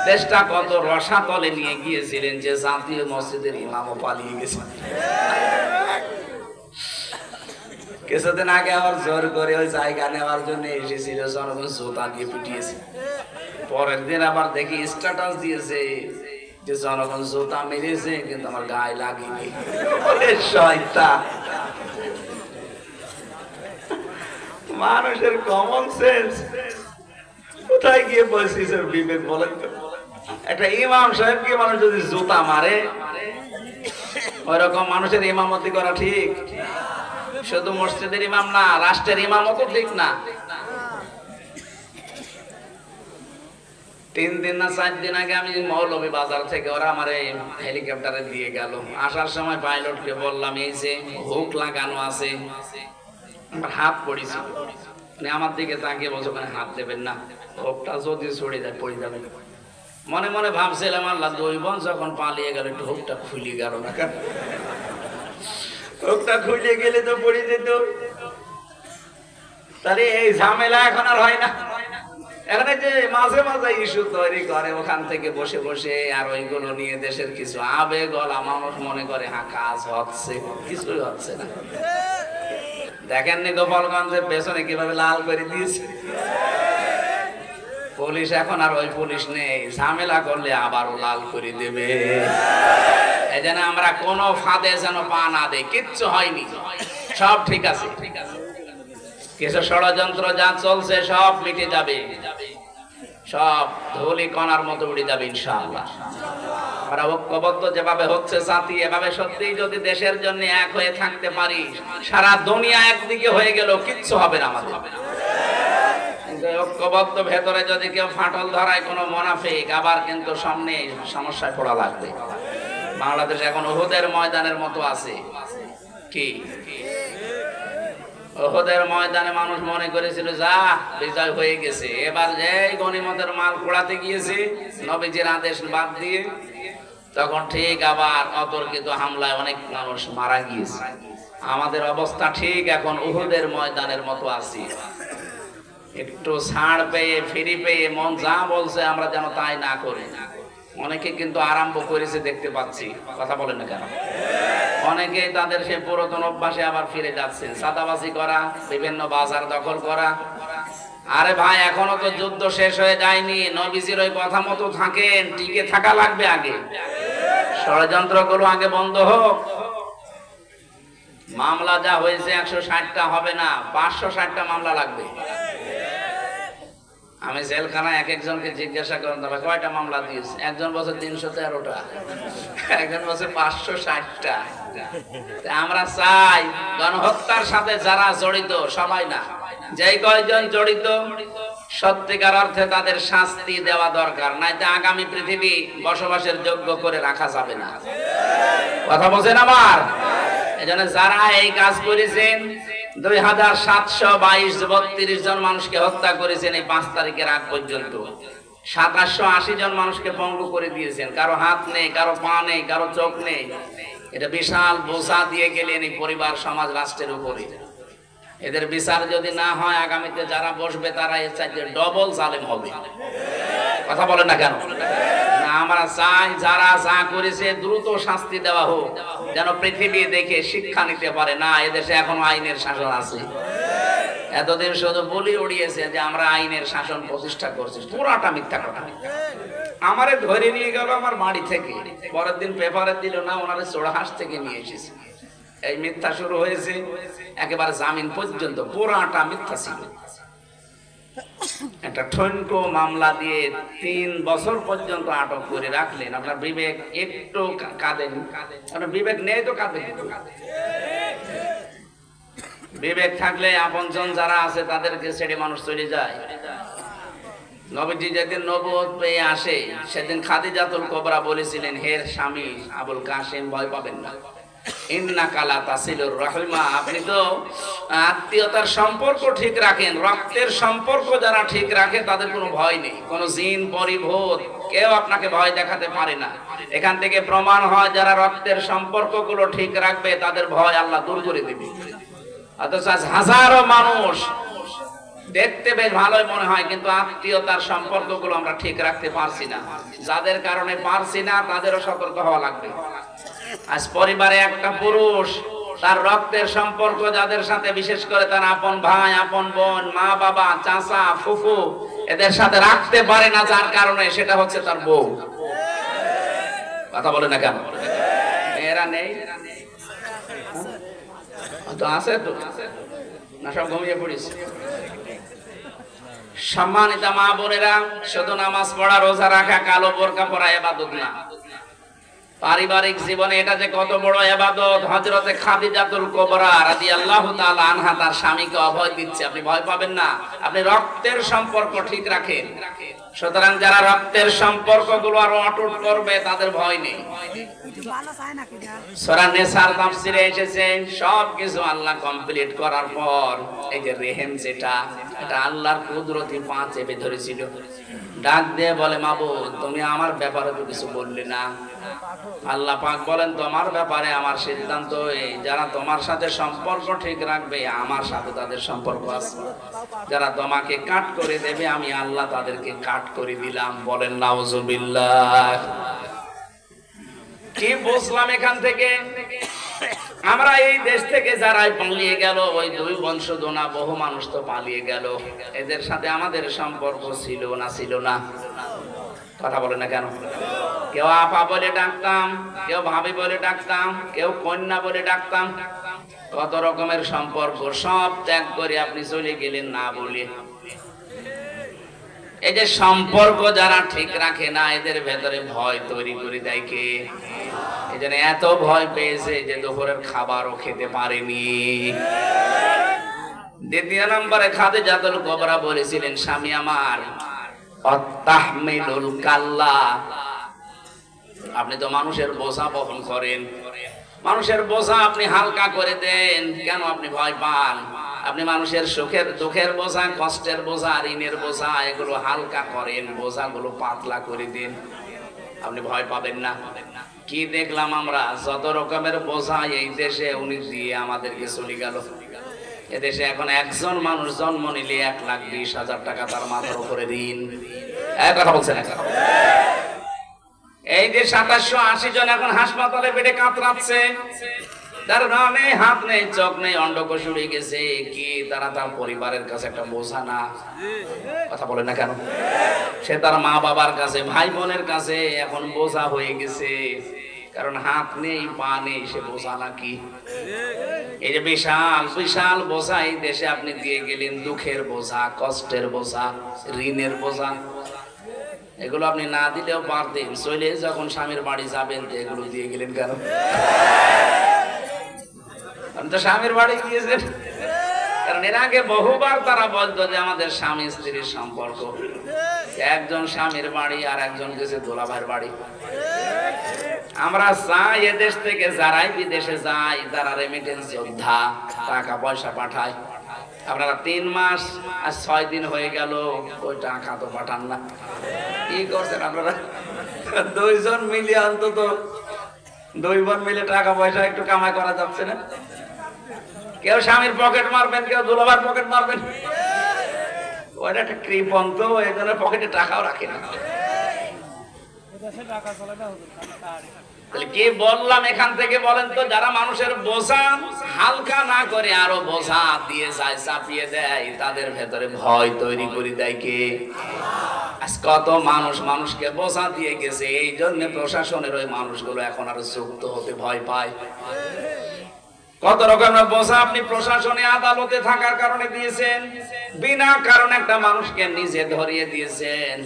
দেশটা কত রসাতলে নিয়ে গিয়েছিলেন যে জাতীয় মসজিদের ইমামও পালিয়ে গেছে। কিছুদিন আগে আবার জোর করে ওই জায়গা নেওয়ার জন্য এসেছিল, জনগণ জুতা দিয়ে পিটিয়েছে। পরের দিন আবার দেখি স্ট্যাটাস দিয়েছে যে জনগণ জুতা মেরেছে, কিন্তু আমার গায়ে লাগেনি। শয়তান! মানুষের কমন সেন্স কোথায় গিয়ে বলছিস? বিবেক বলেন তো, একটা ইমাম সাহেবকে মানুষ যদি জুতা মারে, ওই রকম মানুষের ইমামতি করা ঠিক? শুধু মসজিদের ইমাম না, রাষ্ট্রের ইমামও তো ঠিক না। 3 দিন না 4 দিন আগে আমি মৌলভী বাজার থেকে ওরা আমার হেলিকপ্টারে দিয়ে গেল। আসার সময় পাইলটকে বললাম, এই যে হুক লাগানো আছে, আমার হাত পড়েছিল। আমার দিকে তাকিয়ে বলছে, ওখানে হাত দেবেন না, হুকটা যদি ছড়ে যায় পড়ে যাবে। মনে মনে ভাবছিলাম, আল্লাহ 2 বোন যখন পালিয়ে গেল, একটু হুকটা খুলে গেল না কেন? হুকটা খুলে গেলে তো পড়ে যেত। তাহলে এই ঝামেলা এখন আর হয় না। এখানে যে মাঝে মাঝে ইস্যু তৈরি করে, ওখান থেকে বসে বসে আর ওইগুলো নিয়ে দেশের কিছু আবেগলা মানুষ মনে করে হ্যাঁ কাজ হচ্ছে, কিছুই হচ্ছে না। দেখেননি গোপালগঞ্জের পেছনে কিভাবে লাল করে দিয়েছে পুলিশ? এখন আর ওই পুলিশ নেই, ঝামেলা করলে আবারও লাল করে দেবে। এই জন্য আমরা কোনো ফাঁদে যেন পা না দেই। কিচ্ছু হয়নি, সব ঠিক আছে। কিছু ষড়যন্ত্র যা চলছে সব মিটে যাবে, সব ধুলি কণার মতো উড়ে যাবে ইনশাআল্লাহ। আমরা ঐক্যবদ্ধ যেভাবে হচ্ছে জাতি, এভাবে সত্যি যদি দেশের জন্য এক হয়ে থাকতে পারি, সারা দুনিয়া একদিকে হয়ে গেল, কিচ্ছু হবে না আমাদের। কিন্তু ঐক্যবদ্ধ ভেতরে যদি কেউ ফাটল ধরায় কোনো মুনাফিক, আবার কিন্তু সামনে সমস্যায় পড়া লাগবে। বাংলাদেশ এখন উহুদের ময়দানের মতো আছে। কি উহুদের ময়দানে মানুষ মনে করেছিল যা বিজয় হয়ে গেছে, এবার যে গনিমতের মাল পোড়াতে গিয়েছে নবীজির আদেশ বাদ দিয়ে, তখন ঠিক আবার অতর্কিত হামলায় অনেক মানুষ মারা গিয়েছে। আমাদের অবস্থা ঠিক এখন উহুদের ময়দানের মতো আছে। একটু ছাড় পেয়ে ফ্রি পেয়ে মন যা বলছে আমরা যেন তাই না করি। অনেকে কিন্তু আরম্ভ করেছে দেখতে পাচ্ছি, কথা বলেন না কেন? অনেকে তাদের সেই পুরাতন অভ্যাসে আবার ফিরে যাচ্ছেন, চাঁদাবাজি করা, বিভিন্ন বাজার দখল করা। আরে ভাই, এখনো তো যুদ্ধ শেষ হয়ে যায়নি। নবীজির ওই কথা মতো থাকেন, টিকে থাকা লাগবে। আগে ষড়যন্ত্রগুলো আগে বন্ধ হোক। মামলা যা হয়েছে 160টা হবে না, 560টা মামলা লাগবে। আমি জেলখানায় এক একজনকে জিজ্ঞাসা করলাম, তবে কয়টা মামলা দিয়েছে? একজন বলছে 313টা, একজন বলছে 560টা। আমরা চাই গণহত্যার সাথে যারা জড়িত সবাই না, যেই কয়জন জড়িত সত্যিকার অর্থে তাদের শাস্তি দেওয়া দরকার, নাইতে আগামী পৃথিবী বসবাসের যোগ্য করে রাখা যাবে না। কথা বলছেন আমার? এজন্য যারা এই কাজ করেছেন, 2722 জন মানুষকে হত্যা করেছেন এই 5 তারিখের আগ পর্যন্ত। 2780 জন মানুষকে পঙ্গু করে দিয়েছেন। কারো হাত নেই, কারো পা নেই, কারো চোখ নেই। এটা বিশাল বোঝা দিয়ে গেলেন এই পরিবার, সমাজ, রাষ্ট্রের উপরে। এদের বিচার যদি না হয়, আগামীতে যারা বসবে তারা এর চাইতে ডবল জালেম হবে। কথা বলেন না কেন? আমরা চাই যারা যা করেছে দ্রুত শাস্তি দেওয়া হোক, যেন পৃথিবী দেখে শিক্ষা নিতে পারে। না, এদেশে এখনো আইনের শাসন আছে। এতদিন শুধু বলি উড়িয়েছে যে আমরা আইনের শাসন প্রতিষ্ঠা করছি, পুরাটা মিথ্যা কথা। আমারে ধরে নিয়ে গেল আমার বাড়ি থেকে, পরের দিন পেপারে দিল না, ওনারে চোড়াহাঁস থেকে নিয়ে এসেছে। এই মিথ্যা শুরু হয়েছে, একেবারে জামিন পর্যন্ত পুরাটা মিথ্যা ছিল। একটা ঠনকো মামলা দিয়ে 3 বছর পর্যন্ত আটক করে রাখলেন। আপনার বিবেক একটু কাঁদেন? আপনার বিবেক নেই তো কাঁদেন? বিবেক থাকলে আপনজন যারা আছে তাদেরকে ছেড়ে মানুষ চলে যায়। নবীজি যেদিন নবুয়ত পেয়ে আসে, সেদিন খাদিজাতুল কুবরা বলেছিলেন, হে স্বামী আবুল কাসেম, ভয় পাবেন না। ইন্নাকা লা তাসিলুর রাহিমা, আপনি তো আত্মীয়তার সম্পর্ক ঠিক রাখেন। রক্তের সম্পর্ক যারা ঠিক রাখে তাদের কোনো ভয় নেই। কোন জিন পরিভূত কেউ আপনাকে ভয় দেখাতে পারে না। এখান থেকে প্রমাণ হয় যারা রক্তের সম্পর্কগুলো ঠিক রাখবে তাদের ভয় আল্লাহ দূর করে দেবে। অথচ হাজারো মানুষ দেখতে বেশ ভালোই মনে হয়, কিন্তু আত্মীয়তার সম্পর্কগুলো আমরা ঠিক রাখতে পারছি না। যাদের কারণে পারছি না তাদেরও সতর্ক হওয়া লাগবে। আজ পরিবারে একটা পুরুষ তার রক্তের সম্পর্ক যাদের সাথে, বিশেষ করে তার আপন ভাই, আপন বোন, মা বাবা, চাচা, ফুফু, এদের সাথে রাখতে পারে না, যার কারণে সেটা হচ্ছে তার বউ। কথা বলে না কেন? এরা নেই তো, আছে তো না, সব ঘুমিয়ে পড়েছে। সম্মানিত মা বোনেরা, শুধু নামাজ পড়া, রোজা রাখা, কালো বোরকা পরা ইবাদত না। পারিবারিক জীবনে এটা যে কত বড় ইবাদত। হযরতে খাদিজাতুল কুবরা রাদিয়াল্লাহু তাআলা আনহা তার স্বামীকে অভয় দিচ্ছে, আপনি ভয় পাবেন না, আপনি রক্তের সম্পর্ক ঠিক রাখেন। সুতরাং যারা রক্তের সম্পর্কগুলো আরো অটুট করবে তাদের ভয় নেই। সূরা নিসার তাফসিরে এসেছে, সবকিছু আল্লাহ কমপ্লিট করার পর এই যে রেহেম, যেটা এটা আল্লাহর কুদরতি পা চেপে ধরেছিল। ডাক দিয়ে বলে, মাবুদ তুমি আমার ব্যাপারে তো কিছু বললে না। আল্লাহ পাক বলেন, তোমার ব্যাপারে আমার সিদ্ধান্ত এই, যারা তোমার সাথে সম্পর্ক ঠিক রাখবে আমার সাথে তাদের সম্পর্ক আছে। যারা তোমাকে কাট করে দেবে আমি আল্লাহ তাদেরকে কাট করে দিলাম। বলেন নাউজুবিল্লাহ। কি বুঝলাম এখান থেকে? আমরা এই দেশ থেকে যারা পালিয়ে গেল, ওই 2 বংশধনা বহু মানুষ তো পালিয়ে গেল, এদের সাথে আমাদের সম্পর্ক ছিল না? ছিল না? কথা বলে না কেন? কেউ আপা বলে ডাকতাম, কেউ ভাবি বলে ডাকতাম, কেউ কন্যা বলে ডাকতাম। কত রকমের সম্পর্ক, সব ত্যাগ করে আপনি চলে গেলেন না বলে। এই যে সম্পর্ক যারা ঠিক রাখে না, এদের ভেতরে ভয় তৈরি করে দেয় কে? এই জন্য এত ভয় পেয়েছে যে দুপুরের খাবারও খেতে পারেনি। দ্বিতীয় নম্বরে খাদিজাতুল কুবরা বলেছিলেন, স্বামী আমার, আত্তাহমিলুল কাল্লা, আপনি তো মানুষের বোঝা বহন করেন, মানুষের বোঝা আপনি হালকা করে দেন, কেন আপনি ভয় পান? আপনি মানুষের সুখের দুঃখের বোঝা, কষ্টের বোঝা, ঋণের বোঝা, এগুলো হালকা করেন, বোঝাগুলো পাতলা করে দিন, আপনি ভয় পাবেন না। কি দেখলাম আমরা? যত রকমের বোঝা এই দেশে উনি দিয়ে আমাদেরকে চলে গেল। এদেশে এখন একজন মানুষ জন্ম নিলে 1,20,000 টাকা তার মাথার উপরে ঋণ। কথা বলছেন? এই যে 2780 জন এখন হাসপাতালে বেডে কাতরাচ্ছে, তার নেই, হাত নেই, চোখ নেই, অন্ডকোষ উড়ে গেছে, কি তারা তার পরিবারের কাছে একটা বোঝা না? কথা বলে না কেন? সে তার মা বাবার কাছে, ভাই বোনের কাছে এখন বোঝা হয়ে গেছে, কারণ হাত নেই, পা নেই, সে বোঝা নাকি? এই যে বিশাল বিশাল বোঝা এই দেশে আপনি দিয়ে গেলেন, দুঃখের বোঝা, কষ্টের বোঝা, ঋণের বোঝা। এগুলো আপনি না দিলেও পারতেন, চলে যখন স্বামীর বাড়ি যাবেন তো এগুলো দিয়ে গেলেন কেন? আপনি তো স্বামীর বাড়ি গিয়েছেন, কারণ এর আগে বহুবার তারা বলতো যে আমাদের স্বামী স্ত্রীর সম্পর্ক, একজন স্বামীর বাড়ি আর একজন গেছে দোলাভাইয়ের বাড়ি। আমরা চাই এদেশ থেকে যারাই বিদেশে যায়, যারা রেমিটেন্স যোদ্ধা, টাকা পয়সা পাঠায়, আপনারা 3 মাস আর 6 দিন হয়ে গেল, ওই টাকা তো পাঠান না। কি করছেন আপনারা? 2 জন মিলে অন্তত 2 বোন মিলে টাকা পয়সা একটু কামাই করা যাচ্ছে না? কেউ স্বামীর পকেট মারবেন, কেউ দুলাভাইয়ের পকেট মারবেন। ওইটা একটা কৃপণ তো, এই জন্য পকেটে টাকাও রাখে না। কি বললাম এখান থেকে বলেন তো? যারা মানুষের বোঝা হালকা না করে আরো বোঝা দিয়ে যায়, চাপিয়ে দেয়, তাদের ভেতরে ভয় তৈরি করে দেয় কে? কত মানুষ মানুষকে বোঝা দিয়ে গেছে, এই জন্য প্রশাসনের ওই মানুষগুলো এখন আরো যুক্ত হতে ভয় পায়। কত রকমের বোঝা আপনি প্রশাসনে আদালতে থাকার কারণে দিয়েছেন, বিনা কারণে একটা মানুষকে নিজে ধরিয়ে দিয়েছেন,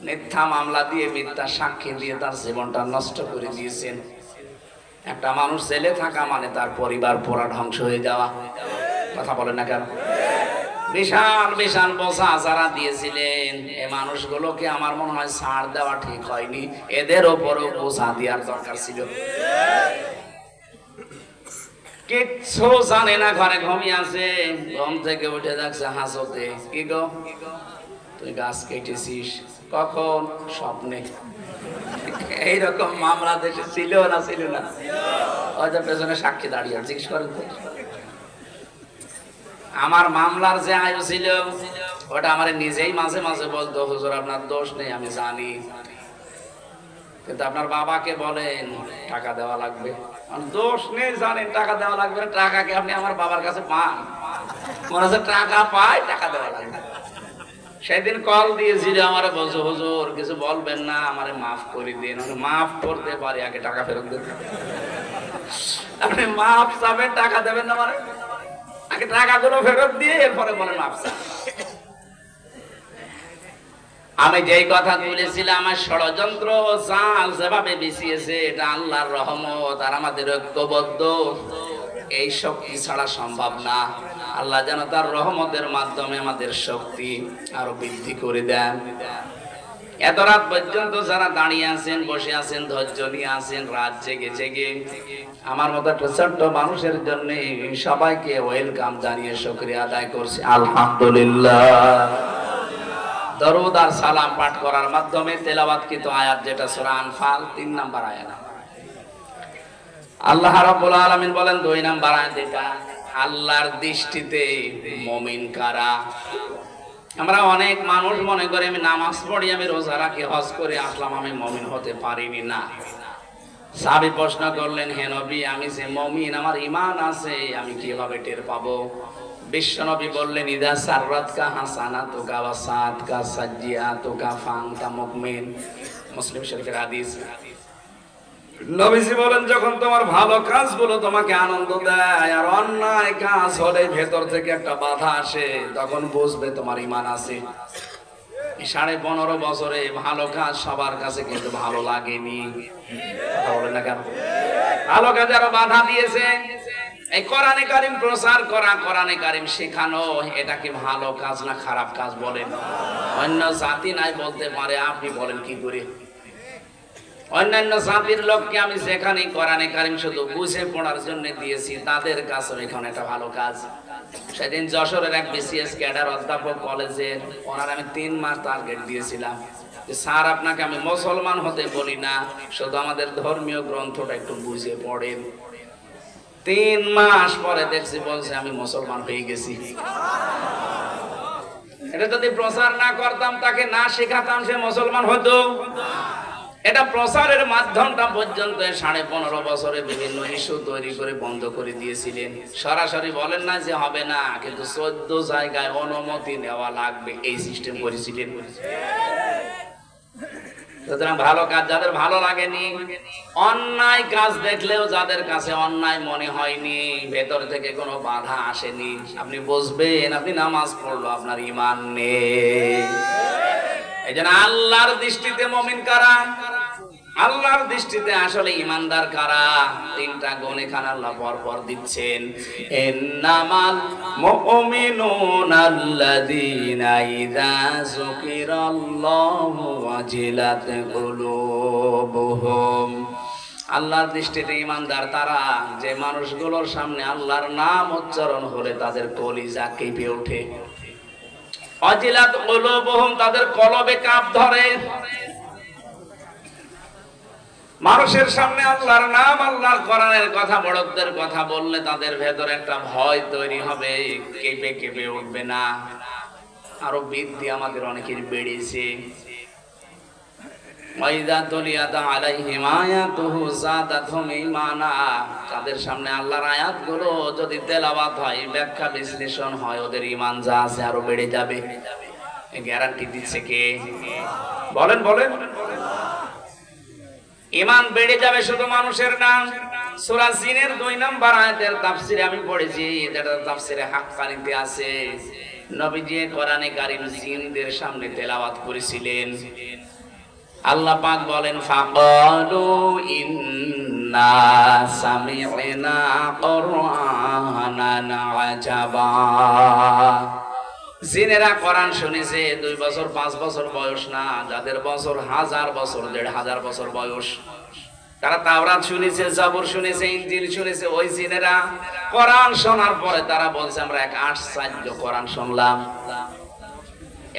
মিথ্যা মামলা দিয়ে, মিথ্যা সাক্ষী দিয়ে তার জীবনটা নষ্ট করে দিয়েছেন। একটা মানুষ জেলে থাকা মানে তার পরিবার পুরা ধ্বংস হয়ে যাওয়া। কথা বলেন না কেন? বিশাল বিশাল বোঝা যারা দিয়েছিলেন, এই মানুষগুলোকে আমার মনে হয় ছাড় দেওয়া ঠিক হয়নি, এদের ওপরও বোঝা দেওয়ার দরকার ছিল। কিচ্ছু জানে না, ঘরে ঘুমিয়ে আছে, ঘুম থেকে উঠে যাচ্ছে হাসতে, কি গো তুই গাছ কেটেছিস? কখন? স্বপ্নে। এইরকম মামলা দেশে ছিল না? ছিল না? ওই যে পেছনে সাক্ষী দাঁড়িয়ে জিজ্ঞেস করেন তো। আমার মামলার যে আয়ু ছিল ওটা আমার নিজেই মাঝে মাঝে বলতো, হুজুর আপনার দোষ নেই, আমি জানি, কিন্তু আপনার বাবাকে বলেন টাকা দেওয়া লাগবে। দোষ নেই জানেন, টাকা দেওয়া লাগবে। টাকাকে আপনি আমার বাবার কাছে পান? মনে হচ্ছে টাকা পায়, টাকা দেওয়া লাগবে। সেদিন কল দিয়েছিল আমারে, বলছো হুজুর কিছু বলবেন না, আমারে মাফ করে দিন। মাফ করতে পারি, আগে টাকা ফেরত দেন। আপনি মাফ চাবেন, টাকা দেবেন না? মানে আগে টাকাগুলো ফেরত দিয়ে এরপরে বলেন মাফ চান। আমি যেই কথা বলেছিলাম, আমার ষড়যন্ত্র জাল যেভাবে বিছিয়েছে, এটা আল্লাহর রহমত আর আমাদের ঐক্যবদ্ধ এই শক্তি ছাড়া সম্ভব না। আল্লাহ যেন তার রহমতের মাধ্যমে আমাদের শক্তি আরো বৃদ্ধি করে দেন। এত রাত পর্যন্ত যারা দাঁড়িয়ে আছেন, বসে আছেন, ধৈর্য নিয়ে আছেন, রাত জেগে জেগে, আমার মতো একটা ছোট্ট মানুষের জন্য সবাইকে ওয়েলকাম জানিয়ে শুকরিয়া আদায় করছি, আলহামদুলিল্লাহ। দরুদ আর সালাম পাঠ করার মাধ্যমে তেলাওয়াতকৃত আয়াত, যেটা সূরা আনফাল 3 নম্বর আয়াত, আল্লাহ রাব্বুল আলামিন বলেন 2 নম্বর আয়াত, এটা আল্লাহর দৃষ্টিতে মুমিন কারা। আমরা অনেক মানুষ মনে করে আমি নামাজ পড়ি, আমি রোজা রাখি, হজ করে আসলাম, আমি মুমিন হতে পারিনি। না। সাহাবী প্রশ্ন করলেন, হে নবী, আমি যে মুমিন, আমার ঈমান আছে, আমি কিভাবে টের পাবো? বিশ্বনবী বললেন, ইদা সাররাতকা হাসানাতুকা ওয়া সাআতকা সাজ্জিআতুকা ফাআনতা মুমিন। মুসলিম শরীফের হাদিস। নবীজি বলেন, যখন তোমার ভালো কাজগুলো তোমাকে আনন্দ দেয় আর অন্যায় কাজ হলে ভেতর থেকে একটা বাধা আসে, তখন বুঝবে তোমার ঈমান আছে। 15.5 বছরে ভালো কাজ সবার কাছে কিন্তু ভালো লাগেনি। কথা বলেন না কেন? ভালো কাজ আরো বাধা দিয়েছে। এই কোরআনে কারীম প্রচার করা, কোরআনে কারীম শেখানো, এটা কি ভালো কাজ না খারাপ কাজ বলেন? অন্য জাতি নাই বলতে পারে, আপনি বলেন কি করে? অন্যান্য জাতির লোককে আমি যেখানে কোরআনে কারীম শুধু বুঝে পড়ার জন্য দিয়েছি, তাদের কাছে এখন এটা ভালো কাজ। সেদিন যশোরের এক বিসিএস ক্যাডার অধ্যাপক কলেজের, ওনার আমি 3 মাস টার্গেট দিয়েছিলাম যে স্যার, আপনাকে আমি মুসলমান হতে বলি না, শুধু আমাদের ধর্মীয় গ্রন্থটা একটু বুঝে পড়েন। 3 মাস পরে দেখছি বলছে আমি মুসলমান হয়ে গেছি। এটা যদি প্রচার না করতাম, তাকে না শেখাতাম, সে মুসলমান হতো? এটা প্রচারের মাধ্যমটা পর্যন্ত 15.5 বছরে বিভিন্ন ইস্যু তৈরি করে বন্ধ করে দিয়েছিলেন। সরাসরি বলেন না যে হবে না, কিন্তু 14 জায়গায় অনুমতি নেওয়া লাগবে, এই সিস্টেম করেছিলেন। সুতরাং ভালো কাজ যাদের ভালো লাগেনি, অন্যায় কাজ দেখলেও যাদের কাছে অন্যায় মনে হয়নি, ভেতর থেকে কোনো বাধা আসেনি, আপনি বুঝবেন আপনি নামাজ পড়লো আপনার ঈমান নেই। এই জন্য আল্লাহর দৃষ্টিতে মুমিন কারা? আল্লাহর দৃষ্টিতে আসলে ঈমানদার কারা? 3টা গুণ এখানে আল্লাহ পরপর দিচ্ছেন। ইন্নামাল মুমিনুনা আল্লাযীনা ইযা যুকিরাল্লাহু ওয়াজিলাত কুলুবুহুম। আল্লাহর দৃষ্টিতে ঈমানদার তারা যে মানুষগুলোর সামনে আল্লাহর নাম উচ্চারণ হলে তাদের কলিজা কেঁপে ওঠে। ওয়াজিলাত কুলুবুহুম, তাদের কলবে কাঁপ ধরে। মানুষের সামনে আল্লাহর নাম, আল্লাহর কোরআনের কথা, বড়দের কথা বললে তাদের ভেতরে একটা ভয় তৈরি হবে, কেঁপে কেঁপে উঠবে না। আরো বৃদ্ধি আমাদের অনেকের বেড়েছে। ওয়াইদা তুলিয়াত আলাইহিম আয়াতুহু যাদাতহুম ঈমানা, তাদের সামনে আল্লাহর আয়াতগুলো যদি তেলাওয়াত হয়, ব্যাখ্যা বিশ্লেষণ হয়, ওদের ঈমান যা আছে আরো বেড়ে যাবে। এই গ্যারান্টি দিচ্ছে কে? বলেন বলেন। ঈমান বেড়ে যাবে শুধু মানুষের না। সূরা জিনের 2 নম্বর আয়াতের তাফসীরে আমি পড়েছি, যেটা তাফসীরে হাক্কানিতে আছে। নবীজি কোরআনে কারীম জিনদের সামনে তেলাওয়াত করেছিলেন। আল্লাহ পাক বলেন, ফাকালু ইন্না সামি'না কুরআনান আজাবা। জিনেরা কোরআন শুনেছে 2 বছর 5 বছর বয়স না, যাদের বছর 1000 বছর 1500 বছর বয়স, তারা তাওরাত শুনেছে, জাবুর শুনেছে, ইনজিল শুনেছে। ওই জিনেরা কোরআন শোনার পরে তারা বলছে আমরা এক আশ্চর্য কোরআন শুনলাম।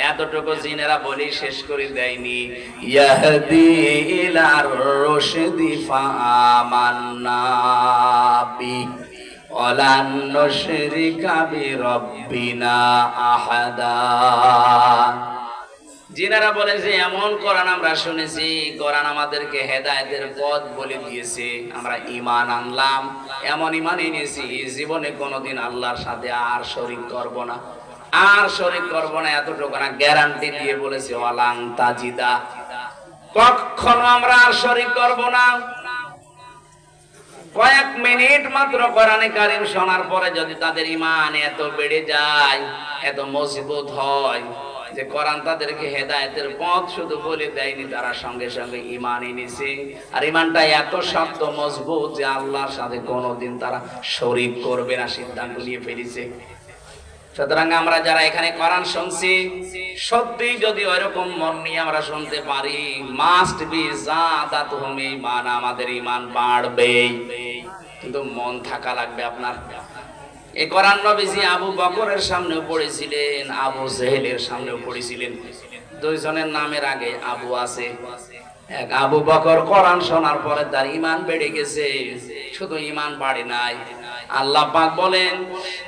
এতটুকু জিনেরা বলি শেষ করে দেয়নি। ইয়াহদি ইলার রুশদি ফাআমান্না বি ওয়ালান নুশরিকা বিরাব্বিনা আহাদা। জিনেরা বলেছে এমন কোরআন আমরা শুনেছি, কোরআন আমাদেরকে হেদায়েতের পথ বলে দিয়েছে, আমরা ঈমান আনলাম, এমন ঈমান এনেছি জীবনে কোনোদিন আল্লাহর সাথে আর শরীক করব না, আর শরীক করব না। এতটুকু না, গ্যারান্টি দিয়ে বলেছে ওয়ালাং তাজিদা, কখনো আমরা আর শরীক করব না। কয়েক মিনিট মাত্র কোরআনে কারীম শোনার পরে যদি তাদের ঈমান এত বেড়ে যায়, এত মজবুত হয় যে কোরআন তাদেরকে হেদায়েতের পথ শুধু বলে দেয়নি, তারা সঙ্গে সঙ্গে ঈমান এনেছে। আর ঈমানটা এত শক্ত মজবুত যে আল্লাহর সাথে কোনোদিন তারা শরীক করবে না, সিদ্ধান্ত নিয়ে ফেলেছে। সুতরাং আমরা যারা এখানে কোরআন শুনছি, সত্যি যদি ওইরকম মন নিয়ে আমরা শুনতে পারি, মাস্ট বি যাদাতহুম ঈমান, আমাদের ঈমান বাড়বে, কিন্তু মন থাকা লাগবে আপনার। এই কোরআন নবীজি আবু বকরের সামনেও পড়েছিলেন, আবু জেহেলের সামনেও পড়েছিলেন। 2 জনের নামের আগে আবু আছে। এক আবু বকর কোরআন শোনার পরে তার ঈমান বেড়ে গেছে, শুধু ঈমান বাড়ে নাই। আল্লাহ পাক বলেন,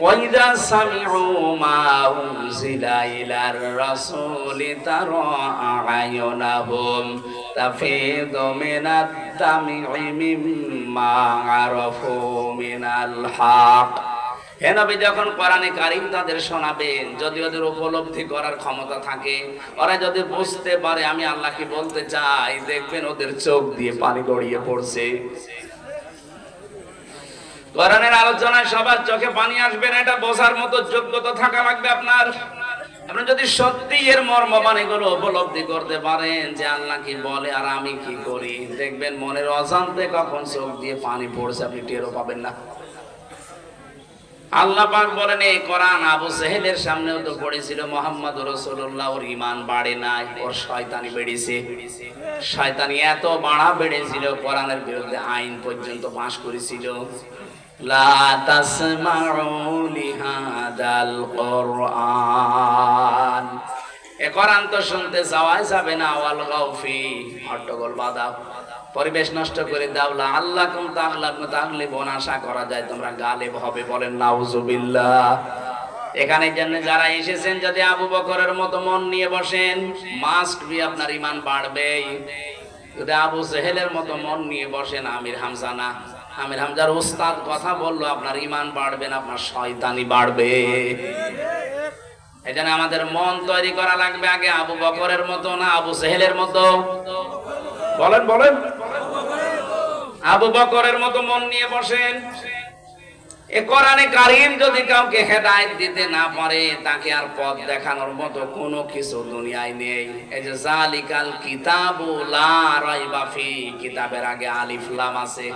ওয়াইদা সামিউ মা উনজিলা ইলার রাসূলি তারা আ'য়ুনাহুম তাফিদু মিনাদ দামি মিম্মা আরাফু মিনাল হক। হে নবী, যখন কোরআনে কারীম তাদের শোনাবেন, যদি ওদের উপলব্ধি করার ক্ষমতা থাকে, ওরা যদি বুঝতে পারে আমি আল্লাহ কি বলতে চাই, দেখবেন ওদের চোখ দিয়ে পানি গড়িয়ে পড়ছে। কোরআনের আলোচনায় সবার চোখে পানি আসবে না, এটা বোঝার মতো যোগ্যতা থাকা লাগবে আপনার। আপনি যদি সত্যি এর মর্ম বাণীগুলো উপলব্ধি করতে পারেন যে আল্লাহ কি বলে আর আমি কি করি, দেখবেন মনের অজান্তে কখন চোখ দিয়ে পানি পড়ছে আপনি টেরও পাবেন না। আল্লাহ পাক বলেন, এই কোরআন আবু জেহেলের সামনেও তো পড়েছিল মুহাম্মদ রাসূলুল্লাহ, ওর ঈমান বাড়ে নাই, ওর শয়তানি বেড়েছে। শয়তানি এত বাড়া বেড়েছিল, কোরআনের বিরুদ্ধে আইন পর্যন্ত পাশ করেছিল। লা তাসমাউ লিহাদাল কোরআন, এ কোরআন তো শুনতে চাওয়াই যাবে না, ওয়াল গাউফি, হট্টগোল বাঁধাও। পরিবেশ নষ্ট করে দাওলা আল্লাহ কুম তাহলে আশা করা যায় তোমরা গালেব হবে, বলেন নাউজুবিল্লাহ। এখানে জন্য যারা এসেছেন যদি আবু বকরের মতো মন নিয়ে বসেন, মাস্ট বি আপনার ঈমান বাড়বে। যদি আবু জেহেলের মতো মন নিয়ে বসেন, আমির হামজা না, আমির হামজার উস্তাদ কথা বললো, আপনার ঈমান বাড়বে না, আপনার শয়তানি বাড়বে। এজন্য আমাদের মন তৈরি করা লাগবে আগে আবু বকরের মতো না আবু জেহেলের মতো, বলেন বলেন, আবু বকরের মতো মন নিয়ে বসেন। এ কোরআনে কারীম যদি কাউকে হেদায়েত দিতে না পারে, তাকে আর পথ দেখানোর মতো কোনো কিছু দুনিয়ায় নেই। এই যে জালিকাল কিতাবু লা রাইবা ফি, কিতাবের আগে আলিফ লাম আছে।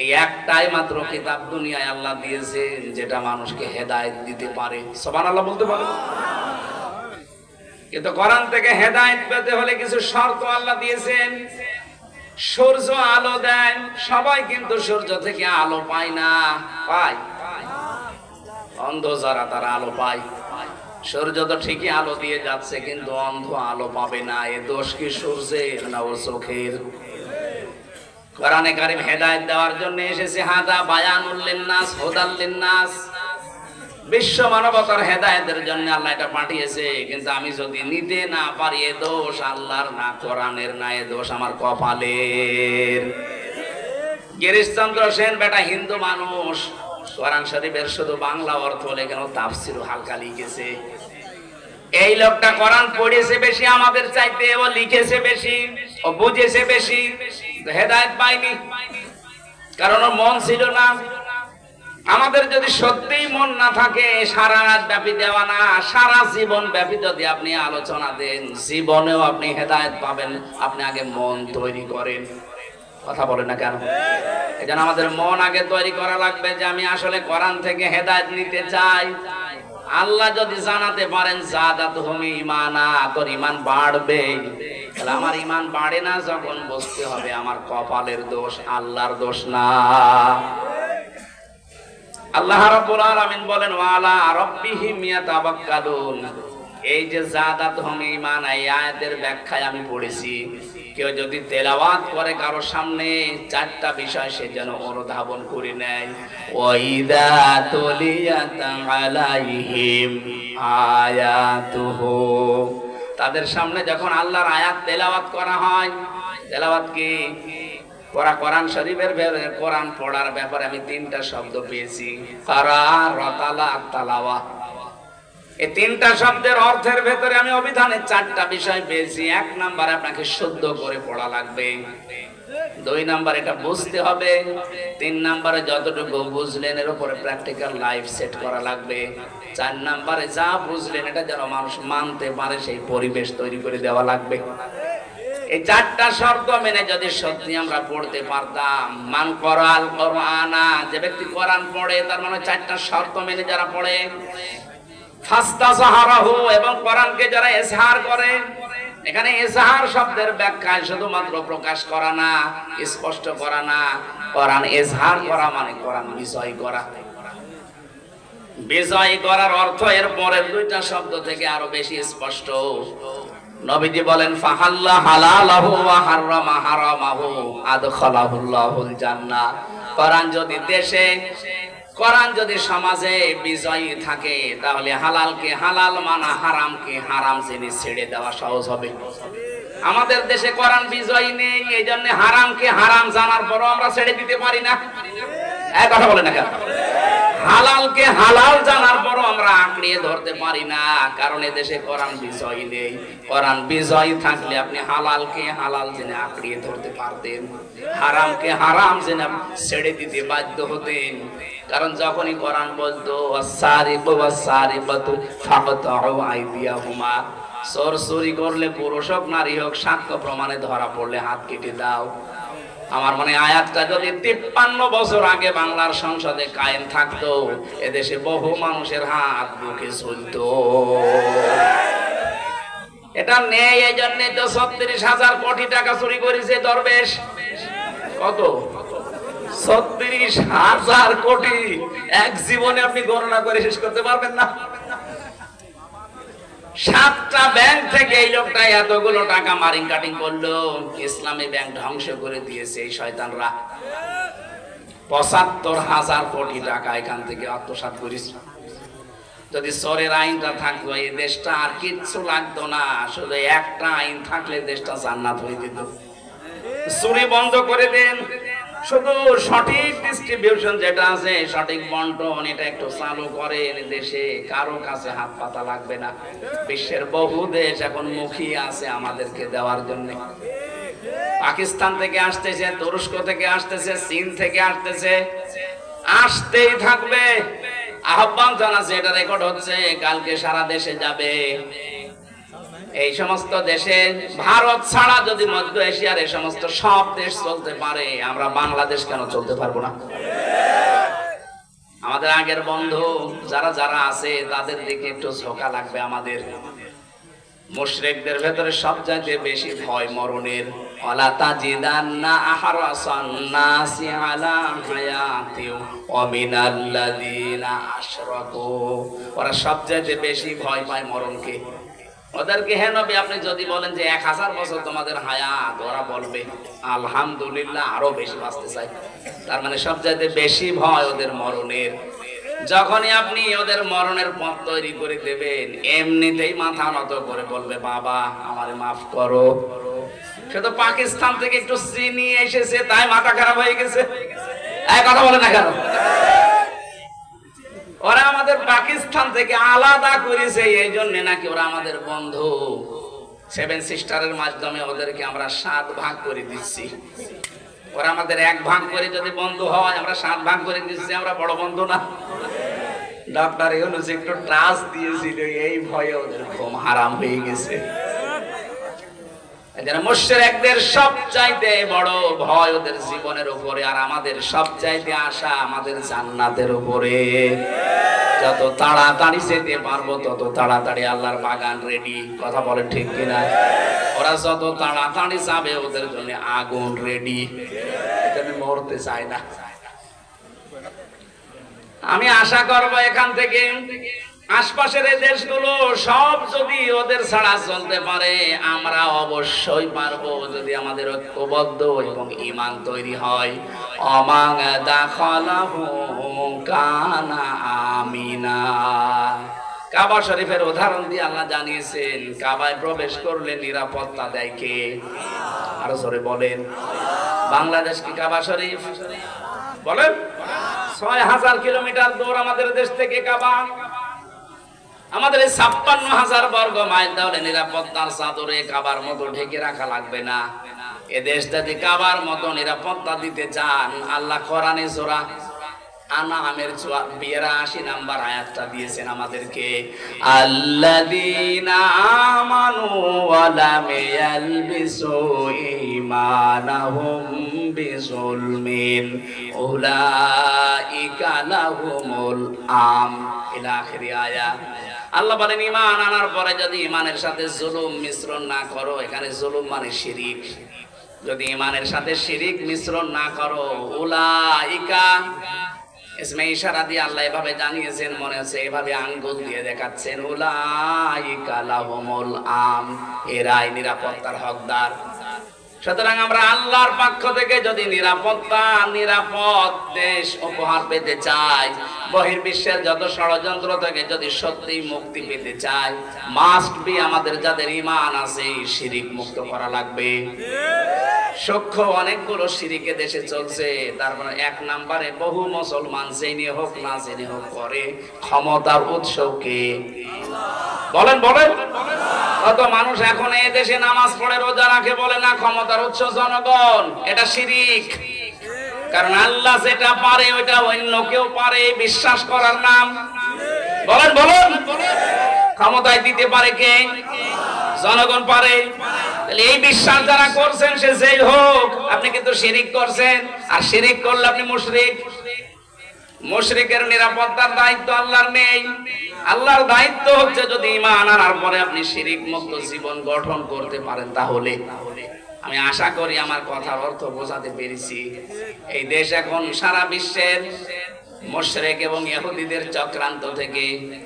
এই একটাই মাত্র কিতাব দুনিয়ায় আল্লাহ দিয়েছেন যেটা মানুষকে হেদায়েত দিতে পারে। সুবহানাল্লাহ বলতে পারে। কিন্তু কোরআন থেকে হেদায়েত পেতে হলে কিছু শর্ত আল্লাহ দিয়েছেন। সূর্য আলো দেয়, সবাই কিন্তু সূর্য থেকে আলো পায় না, পায় অন্ধ যারা তারা আলো পায়। সূর্য তো ঠিকই আলো দিয়ে যাচ্ছে, কিন্তু অন্ধ আলো পাবে না। এ দোষ কি সূর্যের না ওর চোখের? কোরআনে কারীম হেদায়েত দেওয়ার জন্য এসেছে, হাদা বায়ানুল লিন্নাস হুদাল লিন্নাস, বিশ্ব মানবতার হেদায়েতের জন্য আল্লাহ এটা পাঠিয়েছে। কিন্তু আমি যদি নিতে না পারি, এ দোষ আল্লাহর না, কোরআনের না, এ দোষ আমার কপালের। গিরিশচন্দ্র সেন বেটা হিন্দু মানুষ, কোরআন শরীফের শুধু বাংলা অর্থ লেখেন, তাফসীর হালকা লিখেছে। এই লোকটা কোরআন পড়েছে বেশি আমাদের চাইতে, ও লিখেছে বেশি, ও বুঝেছে বেশি, হেদায়েত পায়নি, কারণ ওর মন ছিল না। আমাদের যদি সত্যিই মন না থাকে, সারা রাত ব্যাপী দেওয়া না, সারা জীবন ব্যাপী যদি আপনি আলোচনা দেন, জীবনেও আপনি হেদায়েত পাবেন। আপনি আগে মন তৈরি করেন। কথা বলেন না কেন? এজন্য আমাদের মন আগে তৈরি করা লাগবে যে আমি আসলে কোরআন থেকে হেদায়েত নিতে চাই। আল্লাহ যদি জানাতে পারেন জাদাতুহুম ঈমানা, তোর ঈমান বাড়বে, তাহলে আমার ঈমান বাড়ে না যখন বুঝতে হবে আমার কপালের দোষ, আল্লাহর দোষ না। আল্লাহ রাব্বুল আলামিন বলেন ওয়ালা রাব্বিহিম ইয়াতাওয়াক্কালুন। এই যে জাদাতুহুম ঈমান, এই আয়াতের ব্যাখ্যায় আমি পড়েছি, কেউ যদি তেলাওয়াত করে কারো সামনে, চারটা বিষয় সে যেন অনুধাবন করে নেয়। ওয়াইদা তুলিয়াত আলাইহিম আয়াতুহু, তাদের সামনে যখন আল্লাহর আয়াত তেলাওয়াত করা হয়, তেলাওয়াত কি কোরআন শরীফের কোরআন পড়ার ব্যাপারে আমি তিনটা শব্দ পেয়েছি, কারা, রাতালা, তালাওয়া। এই তিনটা শব্দের অর্থের ভেতরে আমি অভিধানে চারটা বিষয় পেয়েছি। এক নাম্বার, আপনাকে শুদ্ধ করে পড়া লাগবে। দুই নাম্বার, এটা বুঝতে হবে। তিন নাম্বারে যতটুকু বুঝলেন এর উপরে প্র্যাকটিক্যাল লাইফ সেট করা লাগবে। চার নাম্বারে যা বুঝলেন এটা যেন মানুষ মানতে পারে, সেই পরিবেশ তৈরি করে দেওয়া লাগবে। এই চারটা শর্ত মেনে যদি সত্যি আমরা পড়তে পারতাম, মান করাল কোরআনা, যে ব্যক্তি কোরআন পড়ে তার মানে চারটা শর্ত মেনে যারা পড়ে, ফাস্তাযহারাহু, এবং কোরআনকে যারা ইজহার করে। এখানে ইজহার শব্দের ব্যাখ্যায় শুধুমাত্র প্রকাশ করা না, স্পষ্ট করা না। কোরআন ইজহার করা মানে কোরআন বিজয় করা। বিজয় করার অর্থ এর পরের দুইটা শব্দ থেকে আরো বেশি স্পষ্ট। নবীজি বলেন ফাহাল্লা হালালাহু ওয়া হারামা হারামাহু আদখালাহুল্লাহুল জান্নাহ। কোরআন যদি দেশে, কোরআন যদি সমাজে বিজয়ী থাকে, তাহলে হালালকে হালাল মানা, হারামকে হারাম জেনে ছেড়ে দেওয়া সহজ হবে। আমাদের দেশে কোরআন বিজয়ী নেই, এই জন্য হারামকে হারাম জানার পরও আমরা ছেড়ে দিতে পারি না। এক কথা বলে না কেন? হালালকে হালাল জানার পরও আমরা আঁকড়িয়ে ধরতে পারি না, কারণ এদেশে কোরআন বিজয়ী নেই। কোরআন বিজয়ী থাকলে আপনি হালালকে হালাল জেনে আঁকড়িয়ে ধরতে পারতেন, হারামকে হারাম জেনে ছেড়ে দিতে বাধ্য হতেন। কারণ যখনই কোরআন বলতো আস-সারিকু ওয়াস-সারিকাতু ফাকতাউ আইদিয়াহুমা, চোর চুরি করলে পুরুষ হোক নারী হোক, সাক্ষ্য প্রমাণে ধরা পড়লে হাত কেটে দাও। আমার মনে আয়াতটা যদি 53 বছর আগে বাংলার সংসদে কায়েম থাকতো, এদেশে বহু মানুষের হাত বুকে ঝুলতো। এটা নেই, এই জন্য তো 36,000 কোটি টাকা চুরি করেছে দরবেশ। কত? 36,000 কোটি। এক জীবনে আপনি গণনা করে শেষ করতে পারবেন না। 7টা ব্যাংক থেকে এই লোকটা এতগুলো টাকা মারিং কাটিং করলো, ইসলামী ব্যাংক ধ্বংস করে দিয়েছে এই শয়তানরা। ৭৫,০০০ কোটি টাকা এখান থেকে আত্মসাৎ করেছে। যদি চোরের আইনটা থাকতো এই দেশটা আর কিচ্ছু লাগতো না, আসলে একটা আইন থাকলে দেশটা জান্নাত হয়ে যেত। চুরি বন্ধ করে দেন, শুধু সঠিক ডিস্ট্রিবিউশন যেটা আছে, সঠিক বন্টন, এটা একটু চালু করেন, দেশে কারো কাছে হাত পাতা লাগবে না। বিশ্বের বহু দেশ এখন মুখিয়ে আছে আমাদেরকে দেওয়ার জন্য। পাকিস্তান থেকে আসতেছে, তুরস্ক থেকে আসতেছে, চীন থেকে আসতেছে, আসতেই থাকবে। আহ্বান জানাচ্ছে, এটা রেকর্ড হচ্ছে, কালকে সারা দেশে যাবে। এই সমস্ত দেশে ভারত ছাড়া যদি মধ্য এশিয়ার এই সমস্ত সব দেশ চলতে পারে, আমরা বাংলাদেশ কেন চলতে পারবো না? আমাদের আগের বন্ধু যারা যারা আছে তাদের দিকে একটু ঝোঁকা লাগবে আমাদের। মুশরিকদের ভেতরে সবচাইতে বেশি ভয় মরণের। ওয়ালা তাজিদান্না আহরাসান নাসি আলা হায়াতিন ওয়া মিনাল্লাযিনা আশরাকু, ওরা সবচাইতে বেশি ভয় পায় মরণকে। ওদেরকে হে নবী আপনি যদি বলেন যে 1000 বছর তোমাদের হায়াত, ওরা বলবে আলহামদুলিল্লাহ আরো বেশি বাঁচতে চাই। তার মানে সবচাইতে বেশি ভয় ওদের মরণের। যখনই আপনি ওদের মরণের পথ তৈরি করে দেবেন, এমনিতেই মাথা নত করে বলবে বাবা আমারে মাফ করো। সে তো পাকিস্তান থেকে একটু চিনি এসেছে তাই মাথা খারাপ হয়ে গেছে। এই কথা বলে না কেন? ওরা আমাদের পাকিস্তান থেকে আলাদা করেছে, এই জন্য নাকি ওরা আমাদের বন্ধু। 7 সিস্টারের মাধ্যমে ওদেরকে আমরা 7 ভাগ করে দিচ্ছি। ওরা আমাদের 1 ভাগ করে যদি বন্ধু হয়, আমরা 7 ভাগ করে দিচ্ছি, আমরা বড় বন্ধু না? ডক্টর ইউনূস একটু ট্রাস্ট দিয়েছিল, এই ভয়ে ওদের ঘুম হারাম হয়ে গেছে। মুশরিকদের সবচাইতে বড় ভয় ওদের জীবনের উপরে, আর আমাদের সবচাইতে আশা আমাদের জান্নাতের উপরে। যত তাড়াতাড়ি যেতে পারবো তত তাড়াতাড়ি আল্লাহর বাগান রেডি। কথা বলে ঠিক কিনা? ওরা যত তাড়াতাড়ি যাবে ওদের জন্য আগুন রেডি। এখানে মরতে চায় না। আমি আশা করব এখান থেকে আশপাশের এই দেশগুলো সব যদি ওদের ছাড়া চলতে পারে, আমরা অবশ্যই পারবো যদি আমাদের ঐক্যবদ্ধ এবং ঈমান তৈরি হয়। অমাং দাখালাহু কানা আমিনা। কাবা শরীফের উদাহরণ দিয়ে আল্লাহ জানিয়েছেন, কাবায় প্রবেশ করলে নিরাপত্তা দেয় কে? আরো জোরে বলেন। বাংলাদেশ কি কাবা শরীফ? বলেন। 6000 কিলোমিটার দূর আমাদের দেশ থেকে কাবা। আমাদের এই 56,000 বর্গ মাইল তাহলে নিরাপত্তার চাদরে কাবার মতো ঢেকে রাখা লাগবে না। এ দেশ যদি কাবার মতো নিরাপত্তা দিতে চান, আল্লাহ কোরআনে সূরা আনআমের 82 নাম্বার আয়াতটা দিয়েছেন আমাদেরকে, আল্লাযীনা আমানু ওয়া লাম ইয়ালবিসু ঈমানাহুম বিযুলমিন উলাইকা লাহুমুল আম ইলা আখিরি আয়াত। আল্লাহ বলেন ঈমান আনার পরে যদি ঈমানের সাথে জুলুম মিশ্রণ না করো, এখানে জুলুম মানে শিরিক, যদি ঈমানের সাথে শিরিক মিশ্রণ না করো, উলাইকা ইসমে ইশারা দিয়ে আল্লাহ এভাবে জানিয়েছেন, মনে হচ্ছে এভাবে আঙ্গুল দিয়ে দেখাচ্ছেন, উলাইকা লাহুমুল আম, এরাই নিরাপত্তার হকদার। সুতরাং আমরা আল্লাহর পক্ষ থেকে যদি নিরাপত্তা, নিরাপদ দেশ উপহার পেতে চাই, বহির্বিশ্বের যত ষড়যন্ত্র থেকে যদি সত্যি মুক্তি পেতে চাই, মাস্ট বি আমাদের যাদের ঈমান আছে শিরিক মুক্ত করা লাগবে। সূক্ষ্ম অনেকগুলো শিরিকে দেশে চলছে। তারপরে 1 নম্বরে বহু মুসলমান জেনে হোক না জেনে হোক করে ক্ষমতার উৎস কে? বলেন বলেন। কত মানুষ এখন এই দেশে নামাজ পড়ে রোজা রাখে, বলে না ক্ষমতার উৎস জনগণ। এটা শিরিক। কারণ আল্লাহ যেটা পারে ওইটা অন্য কেউ পারে, বিশ্বাস করার নাম। বলেন বলেন। ক্ষমতায় দিতে পারে কে? জনগণ পারে। তাহলে এই বিশ্বাস যারা করছেন সে যেই হোক, আপনি কিন্তু শিরিক করছেন। আর শিরিক করলে আপনি মুশরিক। মুশরিকের নিরাপত্তার দায়িত্ব আল্লাহর নেই। আল্লাহর দায়িত্ব হচ্ছে যদি ঈমান আনার পরে আপনি শিরিক মুক্ত জীবন গঠন করতে পারেন, তাহলে আমি আশা করি আমার কথার অর্থ বোঝাতে পেরেছি। এই দেশ এখন সারা বিশ্বের মুশরিক এবং ইহুদিদের চক্রান্ত থেকে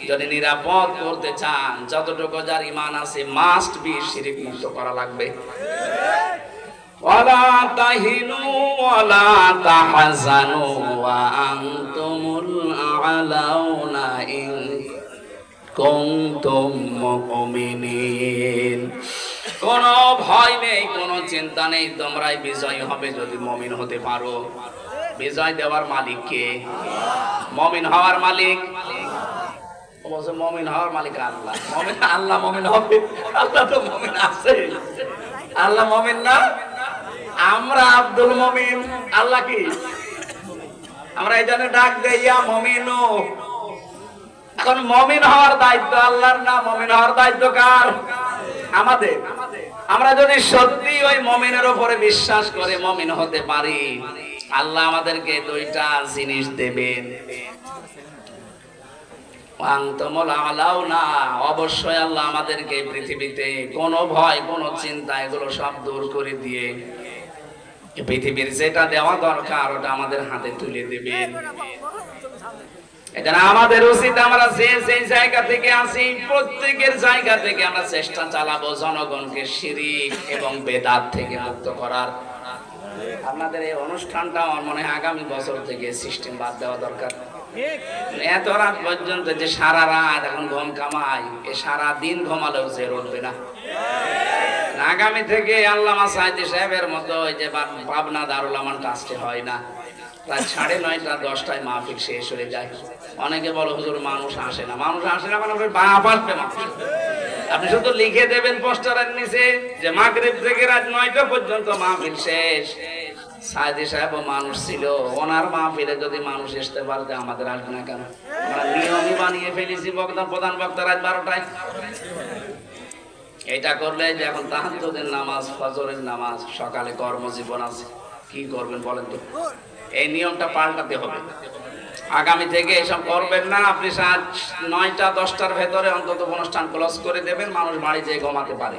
যদি নিরাপদ করতে চান, যতটুকু যার ঈমান আছে মাস্ট বি শিরক মুক্ত করা লাগবে। ওয়ালা তাহিনু ওয়ালা তাহজানু ওয়া আনতুমুল আ'লাউনা ইন কুনতুম মুমিনিন। কোনো ভয় নেই, কোনো চিন্তা নেই, তোমরাই বিজয়ী হবে যদি মুমিন হতে পারো। বিজয় দেওয়ার মালিক কে? মুমিন হওয়ার মালিক অবশ্য মুমিন হওয়ার মালিক আল্লাহ। মুমিন আল্লাহ মুমিন হবে? আল্লাহ তো মুমিন আছে, আল্লাহ মুমিন না? আমরা আব্দুল মুমিন, আল্লাহ কি? আমরা এই জন্য ডাক দেই ইয়া মুমিনু। এখন মুমিন হওয়ার দায়িত্ব আল্লাহর না, মুমিন হওয়ার দায়িত্ব কার? আমাদের। আমরা যদি সত্যি ওই মুমিনের উপরে বিশ্বাস করে মুমিন হতে পারি, আল্লাহ আমাদেরকে দুইটা জিনিস দেবেন। আনতুমুল আ'লাউনা, অবশ্যই আল্লাহ আমাদেরকে পৃথিবীতে কোনো ভয় কোনো চিন্তা এগুলো সব দূর করে দিয়ে পৃথিবীর যেটা দেওয়া দরকার ওটা আমাদের হাতে তুলে দেবেন। এটা আমাদের উচিত আমরা যে জায়গা থেকে আসি প্রত্যেকের জায়গা থেকে আমরা চেষ্টা চালাবো জনগণকে শিরক এবং বেদাত থেকে মুক্ত করার। আপনাদের এই অনুষ্ঠানটা আমার মনে হয় আগামী বছর থেকে সিস্টেম বাদ দেওয়া দরকার। এত রাত পর্যন্ত যে সারা রাত এখন ঘুম কামাই, এ সারা দিন ঘুমালেও যে উঠবে না। আগামী থেকে আল্লামা সাইদি সাহেবের মতো ওই যে পাবনা দারুল আমান ট্রাস্টে হয় না, প্রায় 9:30 10টায় মাহফিল শেষ হয়ে যায়। অনেকে বলে হুজুর মানুষ আসে না, মানুষ আসে না মানে বাপ আসবে মানুষ। আপনি শুধু লিখে দেবেন পোস্টারের নিচে যে মাগরিব থেকে রাত 9টা পর্যন্ত মাহফিল শেষ। সাইদি সাহেব মানুষ ছিল, ওনার মাহফিলে যদি মানুষ আসতে পারতে আমাদের আসবে না কেন? আমরা নিয়মই বানিয়ে ফেলেছি প্রধান বক্তা রাত 12টায়। এটা করলে যে এখন তাহাজ্জুদের নামাজ, ফজরের নামাজ, সকালে কর্মজীবন আছে, কি করবেন বলেন তো? এই নিয়মটা পাল্টাতে হবে। আগামী থেকে এসব করবেন না। আপনি 9টা 10টার ভেতরে অন্তত অনুষ্ঠান ক্লোজ করে দেবেন, মানুষ বাড়ি যেয়ে ঘুমাতে পারে।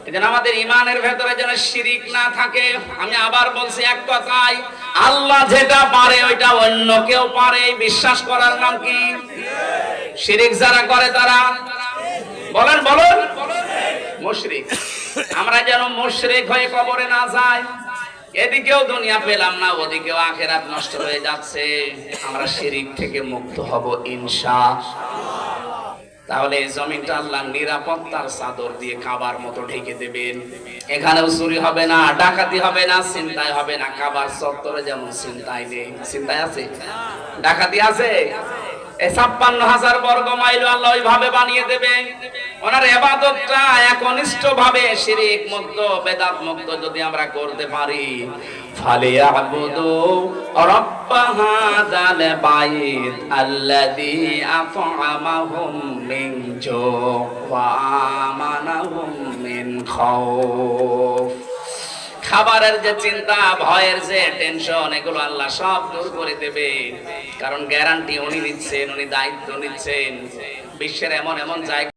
এজন্য আমাদের ঈমানের ভেতরে যেন শিরিক না থাকে। আমি আবার বলছি এক কথাই, আল্লাহ যেটা পারে ওইটা অন্য কেউ পারে, বিশ্বাস করার নাম কি? শিরিক যারা করে তারা বলেন বলেন মুশরিক। আমরা যেন মুশরিক হয়ে কবরে না যাই। এদিকেও দুনিয়া পেলাম না, ওদিকেও আখিরাত নষ্ট হয়ে যাচ্ছে। আমরা শিরিক থেকে মুক্ত হব ইনশাআল্লাহ। তাহলে এই জমিনটা আল্লাহ নিরাপত্তার চাদর দিয়ে কাবার মতো ঢেকে দেবেন। এখানেও চুরি হবে না, ডাকাতি হবে না, ছিনতাই হবে না। কাবার চত্বরে যেমন ছিনতাই নেই, ছিনতাই আছে, ডাকাতি আছে। এই 56,000 বর্গ মাইল আল্লাহ ওইভাবে বানিয়ে দেবে। ওনার ইবাদতটা একনিষ্ঠ ভাবে শিরক মুক্ত বেদাত মুক্ত যদি আমরা করতে পারি, ফালিয়াবুদু রাব্ব হাযাল বাইত আল্লাযী আত'আমাহুম মিন জু' ওয়া আমানাহুম মিন খাউফ। খাবারের যে চিন্তা, ভয়ের যে টেনশন, এগুলো আল্লাহ সব দূর করে দেবে। কারণ গ্যারান্টি উনি নিচ্ছেন, উনি দায়িত্ব নিচ্ছেন। বিশ্বের এমন এমন জায়গা